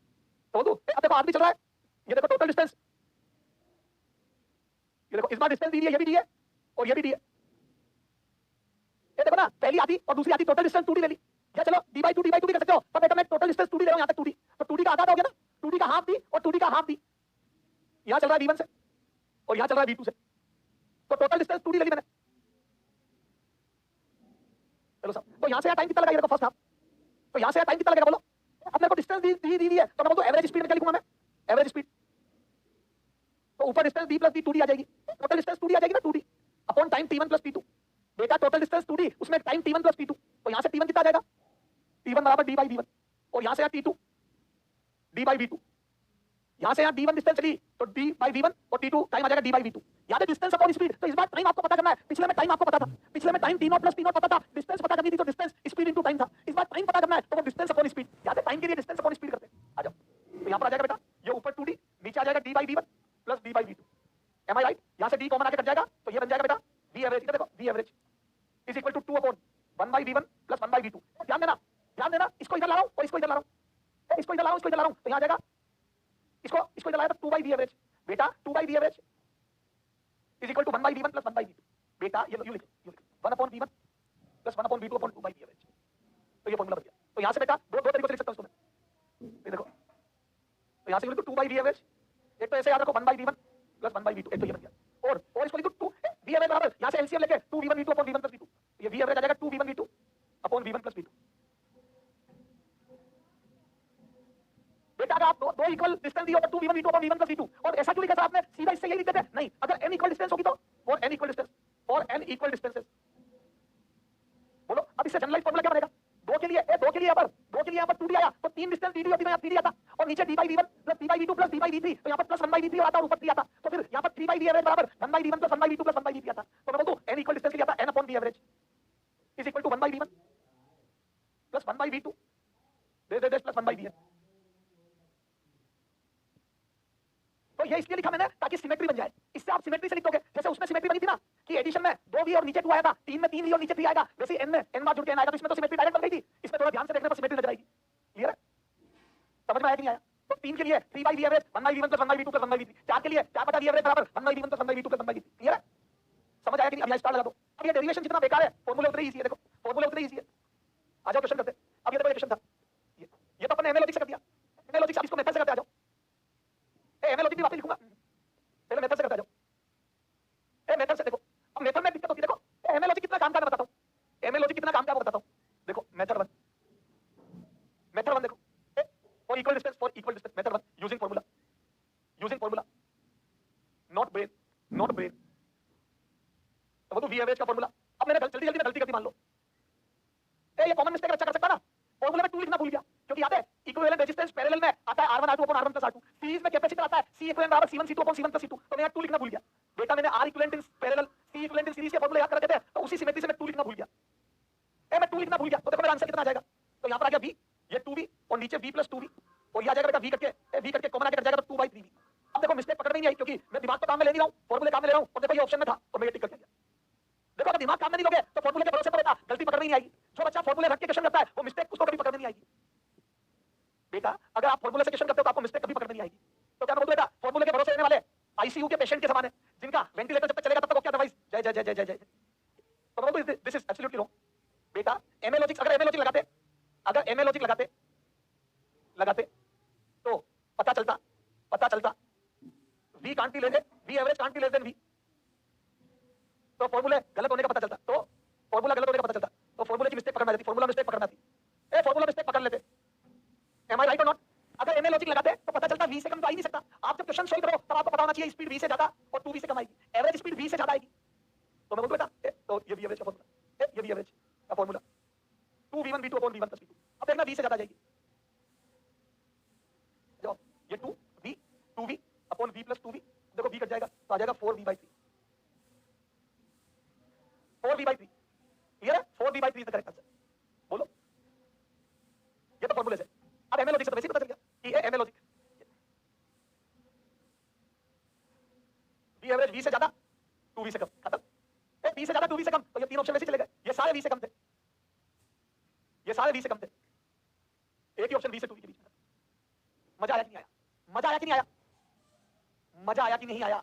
तो अब देखो आदमी चल रहा है, ये देखो टोटल डिस्टेंस, ये देखो इस बार डिस्टेंस दी है, ये भी दी है और ये भी दी है। ये देखो ना, पहली आधी और दूसरी आधी टोटल डिस्टेंस 2d ले ली। या चलो d by 2 कर सकते हो, पर बेटा मैं टोटल डिस्टेंस 2d ले रहा हूं, यहां तक 2d, तो 2d का आधा हो गया ना, 2d का हाफ दी और 2d का हाफ दी। यहां चल रहा है v1 से और यहां चल रहा है v2 से, तो टोटल डिस्टेंस 2d ले ली मैंने। चलो साहब, तो यहां से टाइम कितना लगेगा, देखो फर्स्ट हाफ, तो यहां से टाइम कितना लगेगा बोलो। अब मेरे को डिस्टेंस दी है, तो मैं बोलूं एवरेज स्पीड में क्या लिखूंगा मैं, एवरेज स्पीड, तो ऊपर distance d plus d 2d आ जाएगी, टोटल डिस्टेंस 2d आ जाएगी ना, 2d upon time t1 plus t2। बेटा टोटल डिस्टेंस 2d, उसमें टाइम t1 प्लस t2, तो यहां से t1 कितना आ जाएगा, t1 बराबर d by v1, और यहां से यहाँ t2 d by v2। यहां से यहाँ d1 डिस्टेंस चली तो d by v1 और t2 टाइम आ जाएगा d by v2। याद है डिस्टेंस अपॉन स्पीड, तो इस बार टाइम आपको पता करना है। पिछले में टाइम आपको पता था, पिछले में टाइम t0 प्लस t0 पता था, डिस्टेंस पता करनी थी तो डिस्टेंस स्पीड इनटू टाइम था। इस बार टाइम पता करना है तो वो डिस्टेंस अपॉन स्पीड। याद है टाइम के लिए डिस्टेंस अपॉन स्पीड करते हैं। आ जाओ, तो यहां पर आ जाएगा बेटा ये ऊपर 2d, नीचे आ जाएगा d by v1 plus d by v2। Am I right? यहां से d कॉमन आके कट जाएगा तो ये बन जाएगा बेटा v एवरेज। देखो v average is equal to 2 upon 1 by v1 plus 1 by v2। ध्यान देना, इसको इधर ला रहा हूं और इसको इधर ला रहा हूं, इसको इधर ला रहा हूं, इसको इधर ला रहा हूं, तो यहां आ जाएगा इसको इधर लाया तो 2 by v एवरेज। बेटा 2 by v average is equal to 1 by v1 plus 1 by v2। बेटा ये लिखो 1 upon v1 plus 1 upon v2 upon 2 by v average. तो ये फॉर्मूला बन गया। तो यहां से बेटा दो तरीकों से लिख सकता हूं इसको मैं। ये देखो, तो यहां से लिखो 2 by v एवरेज, एक तो ऐसे याद रखो 1 by v1 plus 1 by v2, एक तो ये बन गया। और इसको लिखो 2 v एवरेज बराबर यहां से एलसीएम लेके 2 v1 v2 upon v1 plus v2। ये v एवरेज आ जाएगा 2 v1 v2 upon v1 plus v2। बेटा अगर आप दो इक्वल डिस्टेंस दिए और 2 v1 v2 upon v1 plus v2, और ऐसा क्यों लिखा था आपने, सीधा इससे यही लिख देते नहीं। अगर n इक्वल डिस्टेंस होगी तो और n इक्वल डिस्टेंस और n इक्वल डिस्टेंसेस, बोलो अब इससे जनरलाइज फार्मूला क्या बनेगा। दो के लिए यहाँ पर 2d आया तो तीन डिस्टेंस dd होती है, यहाँ 3d आता, और नीचे d by v1 plus d by v2 plus d by v3, तो यहाँ पर प्लस 1 by v3 आता और ऊपर 3 आता, तो फिर यहाँ पर 3 by v एवरेज बराबर 1 by v1 plus 1 by v2 plus 1 by v3 आता। तो मैं बोलूं n इक्वल डिस्टेंस के लिए आता n upon v average is equal to 1 by v1 plus 1 by v2 plus 1 by vn। तो ये इसलिए लिखा मैंने ताकि सिमेट्री बन जाए। इससे आप सिमेट्री से लिख दोगे, जैसे उसमें सिमेट्री बनी थी ना कि एडिशन में 2v और नीचे 2 आया था, 3 में 3v और नीचे 3 आएगा, वैसे n में n बार जुड़ के n आएगा, तो इसमें तो सिमेट्री डायरेक्ट बन गई थी। इसमें थोड़ा ध्यान से देखने पर सिमेट्री नजर आएगी। क्लियर है? समझ में आया कि नहीं आया? तो 3 के लिए 3 by v average 1 by v1 plus 1 by v2 plus 1 by v3, 4 के लिए 4 बटा v एवरेज बराबर 1 by v1 plus 1 by v2 plus 1 by v3। Clear है? समझ आया कि नहीं? अब यहां स्टार लगा दो। अब ये डेरिवेशन जितना बेकार है, फार्मूला उतना ही इजी है। देखो फार्मूला उतना ही इजी है। आ जाओ क्वेश्चन करते हैं। अब ये देखो क्वेश्चन था, ये तो अपन एमएल लॉजिक से कर दिया। एमएल लॉजिक अब इसको मेथड से करते आ जाओ। ए एमएल लॉजिक भी वापस लिखूंगा, पहले मेथड से करते आ जाओ। ए मेथड से देखो, अब मेथड में दिक्कत होती है। देखो एमएल लॉजिक कितना काम का मैं बताता हूं, एमएल लॉजिक कितना काम का मैं बताता हूं। देखो मेथड 1 देखो for equal distance method 1 using formula not brain. तो वो तो वी एवरेज का फार्मूला। अब मैंने जल्दी में गलती कर दी, मान लो ये कॉमन मिस्टेक अच्छा कर सकता ना, फार्मूला में 2 लिखना भूल गया, क्योंकि याद है इक्विवेलेंट रेजिस्टेंस पैरेलल में आता है R1 R2 upon R1 plus R2, series में कैपेसिटर आता है C इक्विवेलेंट बराबर C1 C2 upon C1 plus C2, तो मैं 2 लिखना भूल गया। बेटा मैंने R equivalent in parallel C equivalent in series के फार्मूला याद कर रखे थे, तो उसी सिमेट्री से मैं 2 लिखना भूल गया। मैं 2 लिखना भूल गया, तो देखो मेरा आंसर कितना आ जाएगा। तो यहां पर आ गया v, ये 2v और नीचे v plus 2v, और ये आ जाएगा बेटा v करके कॉमन आके कट जाएगा तो 2 by 3v। अब देखो मिस्टेक पकड़ में नहीं आई, क्योंकि मैं दिमाग तो काम में ले नहीं रहा हूं, फार्मूले काम में ले रहा हूं, और देखो ये ऑप्शन में था और मैं ये टिक कर दिया। देखो अगर दिमाग काम में नहीं लोगे तो फार्मूले के भरोसे पर बेटा गलती पकड़ में नहीं आएगी। जो बच्चा फार्मूले रख के क्वेश्चन करता है वो मिस्टेक उसको कभी पकड़ में नहीं आएगी। बेटा अगर आप फार्मूले से क्वेश्चन करते हो तो आपको मिस्टेक कभी पकड़ में नहीं आएगी। तो क्या मैं बोलूं बेटा, फार्मूले के भरोसे रहने वाले आईसीयू के पेशेंट के समान है, जिनका वेंटिलेटर जब तक चलेगा तब तक वो क्या दवाई जय जय जय जय जय। तो मैं बोलूं दिस इज एब्सोल्युटली रॉन्ग। बेटा एमए लॉजिक, अगर एमए लॉजिक लगाते तो पता चलता v can't be less than v average can't be less than v, तो फार्मूले गलत होने का पता चलता, तो फार्मूला गलत होने का पता चलता, तो फार्मूले की मिस्टेक पकड़ना थी, फार्मूला मिस्टेक पकड़ना थी। ए फार्मूला मिस्टेक पकड़ लेते, एम आई राइट और नॉट? अगर एमए लॉजिक लगाते तो पता चलता v से कम तो आ ही नहीं सकता। आप जब क्वेश्चन सोल्व करो तब आपको पता होना चाहिए स्पीड v से ज्यादा और 2v से कम आएगी, एवरेज स्पीड v से ज्यादा आएगी। तो मैं बोलूं बेटा तो ये v एवरेज का फार्मूला, ये v एवरेज का formula 2v1 v2 upon v1 plus v2। अब देखना v से ज्यादा जाएगी, जाओ ये 2v upon v plus 2v, देखो v कट जाएगा तो आ जाएगा 4v by 3, 4v by 3। Clear है? 4v by 3 is the correct answer. बोलो ये तो फार्मूले से। अब एमए लॉजिक से तो वैसे ही पता चल गया कि ये MA logic v average v से ज्यादा 2v से कम, खत्म। v से ज्यादा 2v से कम, तो ये तीन ऑप्शन वैसे चले गए। ये ये सारे v से कम थे, एक ही ऑप्शन v से 2v के बीच में था। मजा आया कि नहीं आया? मजा आया कि नहीं आया? मजा आया कि नहीं आया?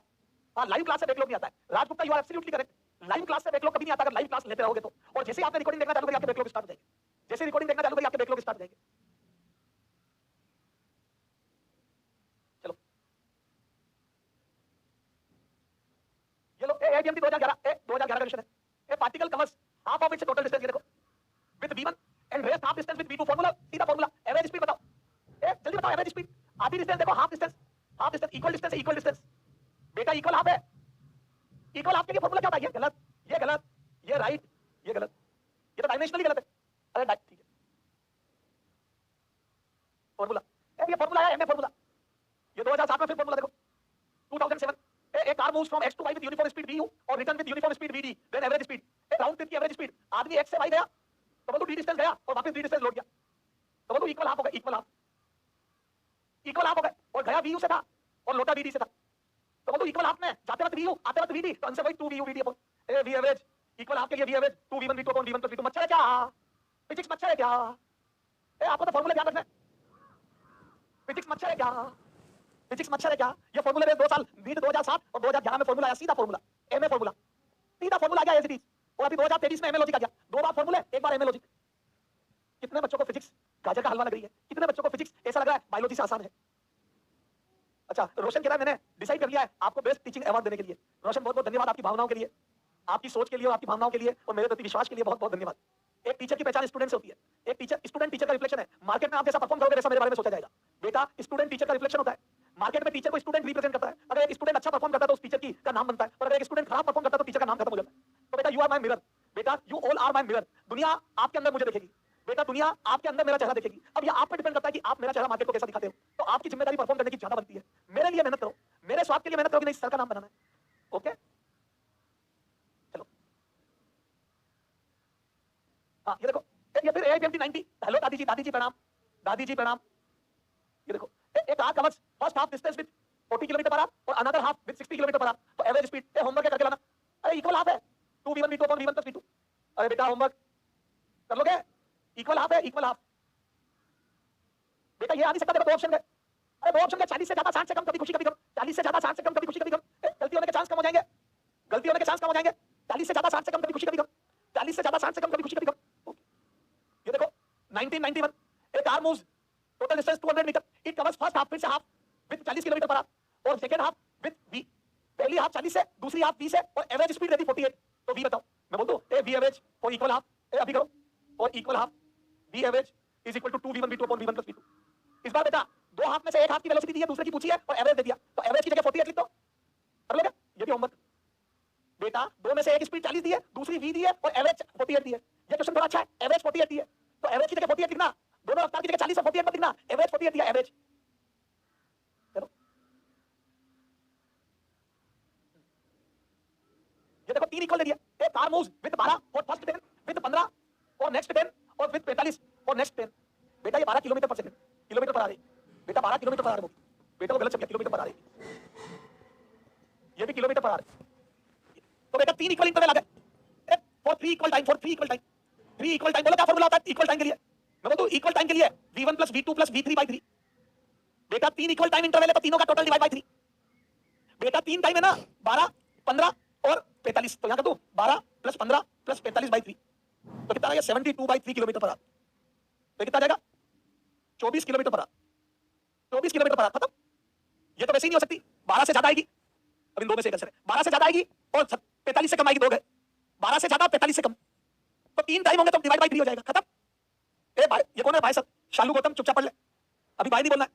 हाँ, लाइव क्लास से बैकलॉग नहीं आता है। Rajgupta, you are absolutely correct, live class से बैकलॉग कभी नहीं आता अगर लाइव क्लास लेते रहोगे तो। और जैसे ही आपने रिकॉर्डिंग देखना चालू करी आपके बैकलॉग स्टार्ट हो जाएंगे, जैसे रिकॉर्डिंग देखना चालू करी आपके बैकलॉग स्टार्ट हो जाएंगे। चलो ये लो, एटीएमटी 2011 का क्वेश्चन है। ए particle covers half of its total distance, ये देखो, with v1 and rest half distance with v2। Formula, सीधा फार्मूला, एवरेज स्पीड बताओ। ए जल्दी बताओ एवरेज स्पीड। आधी डिस्टेंस देखो, half distance, equal distance, equal distance. बेटा इक्वल हाफ है, इक्वल हाफ के लिए फार्मूला क्या होता है? ये गलत, ये गलत, ये राइट, ये गलत, ये तो डायमेंशनली गलत है। अरे ठीक है, फार्मूला, ये फार्मूला है, एमए फार्मूला। ये 2007 में फिर फार्मूला देखो, 2007। A car moves from x to y with uniform speed vu और return with uniform speed vd, then average speed। Round trip की एवरेज स्पीड, आदमी x से y गया तो बोलो d डिस्टेंस गया और वापस d डिस्टेंस लौट गया तो बोलो इक्वल हाफ हो गया, इक्वल हाफ हो गया। और गया vu से था और लौटा vd से था तो बोलो इक्वल हाफ में जाते वक्त vu, आते वक्त vd, तो आंसर वही 2vu vd अपॉन ए v एवरेज। इक्वल हाफ के लिए v average 2v1 v2 upon v1 v2। मच्छर है क्या? फिजिक्स मच्छर है क्या? ए आपको तो फार्मूला ध्यान रखना है। फिजिक्स मच्छर है क्या? फिजिक्स मच्छर है क्या? ये फार्मूले में 2 साल नीट 2007 और 2011 में फार्मूला आया, सीधा फार्मूला, एमए फार्मूला, सीधा फार्मूला आ गया एसीडीज। और अभी 2023 में एमए लॉजिक आ गया। 2 बार फार्मूले, 1 बार एमए लॉजिक। कितने बच्चों को फिजिक्स गाजर का हलवा लग रही है? कितने बच्चों को फिजिक्स ऐसा लग रहा है बायोलॉजी से आसान है? अच्छा, रोशन कह रहा है मैंने डिसाइड कर लिया है आपको बेस्ट टीचिंग अवार्ड देने के लिए। रोशन बहुत बहुत धन्यवाद आपकी भावनाओं के लिए, आपकी सोच के लिए और आपकी भावनाओं के लिए और मेरे प्रति विश्वास के लिए बहुत बहुत धन्यवाद। एक टीचर की पहचान स्टूडेंट से होती है। एक टीचर, स्टूडेंट टीचर का रिफ्लेक्शन है। मार्केट में आप जैसा परफॉर्म करोगे वैसा मेरे बारे में सोचा जाएगा। बेटा स्टूडेंट टीचर का रिफ्लेक्शन होता है। मार्केट में टीचर को स्टूडेंट रिप्रेजेंट करता है। अगर एक स्टूडेंट अच्छा परफॉर्म करता है तो उस टीचर की का नाम बनता है, और अगर एक स्टूडेंट खराब परफॉर्म करता है तो टीचर का नाम खत्म हो जाता है। तो बेटा यू आर माय मिरर, बेटा you all are my mirror. दुनिया आपके अंदर मुझे देखेगी बेटा, दुनिया आपके अंदर मेरा चेहरा देखेगी। अब ये आप पे डिपेंड करता है कि आप मेरा चेहरा मार्केट को कैसा दिखाते हो। तो आपकी जिम्मेदारी परफॉर्म करने की ज्यादा बनती है। मेरे लिए मेहनत करो, मेरे स्वाद के लिए मेहनत करो कि नहीं सर का नाम बनाना है। ओके चलो, हाँ ये देखो, ये फिर AIPMT 90। हेलो दादी जी, दादी जी प्रणाम, दादी जी प्रणाम। ये देखो, एक car covers first half distance with 40 kilometre per hour और another half with 60 kilometre per hour. तो एवरेज स्पीड होमवर्क करके लाना। अरे इक्वल हाफ है, 2v1 v2 upon v1 plus v2। अरे बेटा होमवर्क कर लोगे? इक्वल हाफ है, इक्वल हाफ। बेटा ये आ नहीं सकता, देखो 2 ऑप्शन है। अरे 2 ऑप्शन है, 40 से ज्यादा 60 से कम कभी खुशी कभी गम, 40 से ज्यादा 60 से कम कभी खुशी कभी गम। गलती होने के चांस कम हो जाएंगे, गलती होने के चांस कम हो जाएंगे। 40 से ज्यादा 60 से कम कभी खुशी कभी गम, 40 से ज्यादा 60 से कम कभी खुशी कभी गम। ये देखो 1991, a car moves total distance 200 metre, it covers first half फिर से half with 40 kilometre per hour और सेकंड हाफ with v। पहली हाफ 40 से, दूसरी हाफ 20 से और एवरेज स्पीड रहती 48। तो v बताओ, मैं बोल दूं ए v एवरेज और इक्वल हाफ, ए अभी करो, और equal half v average is equal to 2v1 v2 upon v1 plus v2। इस बार बेटा 2 हाफ में से एक हाफ की वेलोसिटी दी है, दूसरे की पूछी है और एवरेज दे दिया, तो एवरेज की जगह 48 लिख दो। कर लोगे? ये भी होमवर्क। बेटा 2 में से एक स्पीड 40 दी है, दूसरी v दी है और एवरेज 48 दी है। ये क्वेश्चन थोड़ा अच्छा है, एवरेज 48 दी है तो एवरेज की जगह 48 लिखना, दोनों रफ्तार की जगह 40 और 48 मत लिखना, एवरेज 48 दिया एवरेज। चलो ये देखो 3 इक्वल दे दिया। एक कार मूव्स विद 12 और फर्स्ट 10 विद 15 और नेक्स्ट 10 और विद 45 और नेक्स्ट 10। बेटा ये 12 किलोमीटर पर सेकंड, किलोमीटर पर आ रही। बेटा 12 किलोमीटर पर आ रही, बेटा वो गलत चल गया, किलोमीटर पर आ रही, ये भी किलोमीटर पर आ रही। तो बेटा 3 इक्वल इंटरवल आ गए for 3 equal time, for 3 equal time, 3 equal time. बोलो क्या फार्मूला होता है इक्वल टाइम के लिए? मैं बोलूं इक्वल टाइम के लिए v1 plus v2 plus v3 by 3। बेटा 3 इक्वल टाइम इंटरवल है तो तीनों का टोटल डिवाइड बाई 3। बेटा 3 टाइम है ना, 12, 15 और 45। तो यहां कर दूं 12 प्लस 15 प्लस 45 बाई 3। तो कितना आ गया? 72 बाई 3 किलोमीटर पर आवर। तो कितना आ जाएगा? 24 kilometre per our, 24 kilometre per our. खत्म। ये तो वैसे ही नहीं हो सकती, 12 से ज्यादा आएगी। अब इन दो में से एक आंसर है, 12 से ज्यादा आएगी और 45 से कम आएगी, 2 गए। 12 से ज्यादा 45 से कम, तो 3 टाइम होंगे तो डिवाइड बाई 3 हो जाएगा। खत्म। ए भाई ये कौन है भाई? सब शालू गौतम, चुपचाप पढ़ ले, अभी भाई नहीं बोलना है।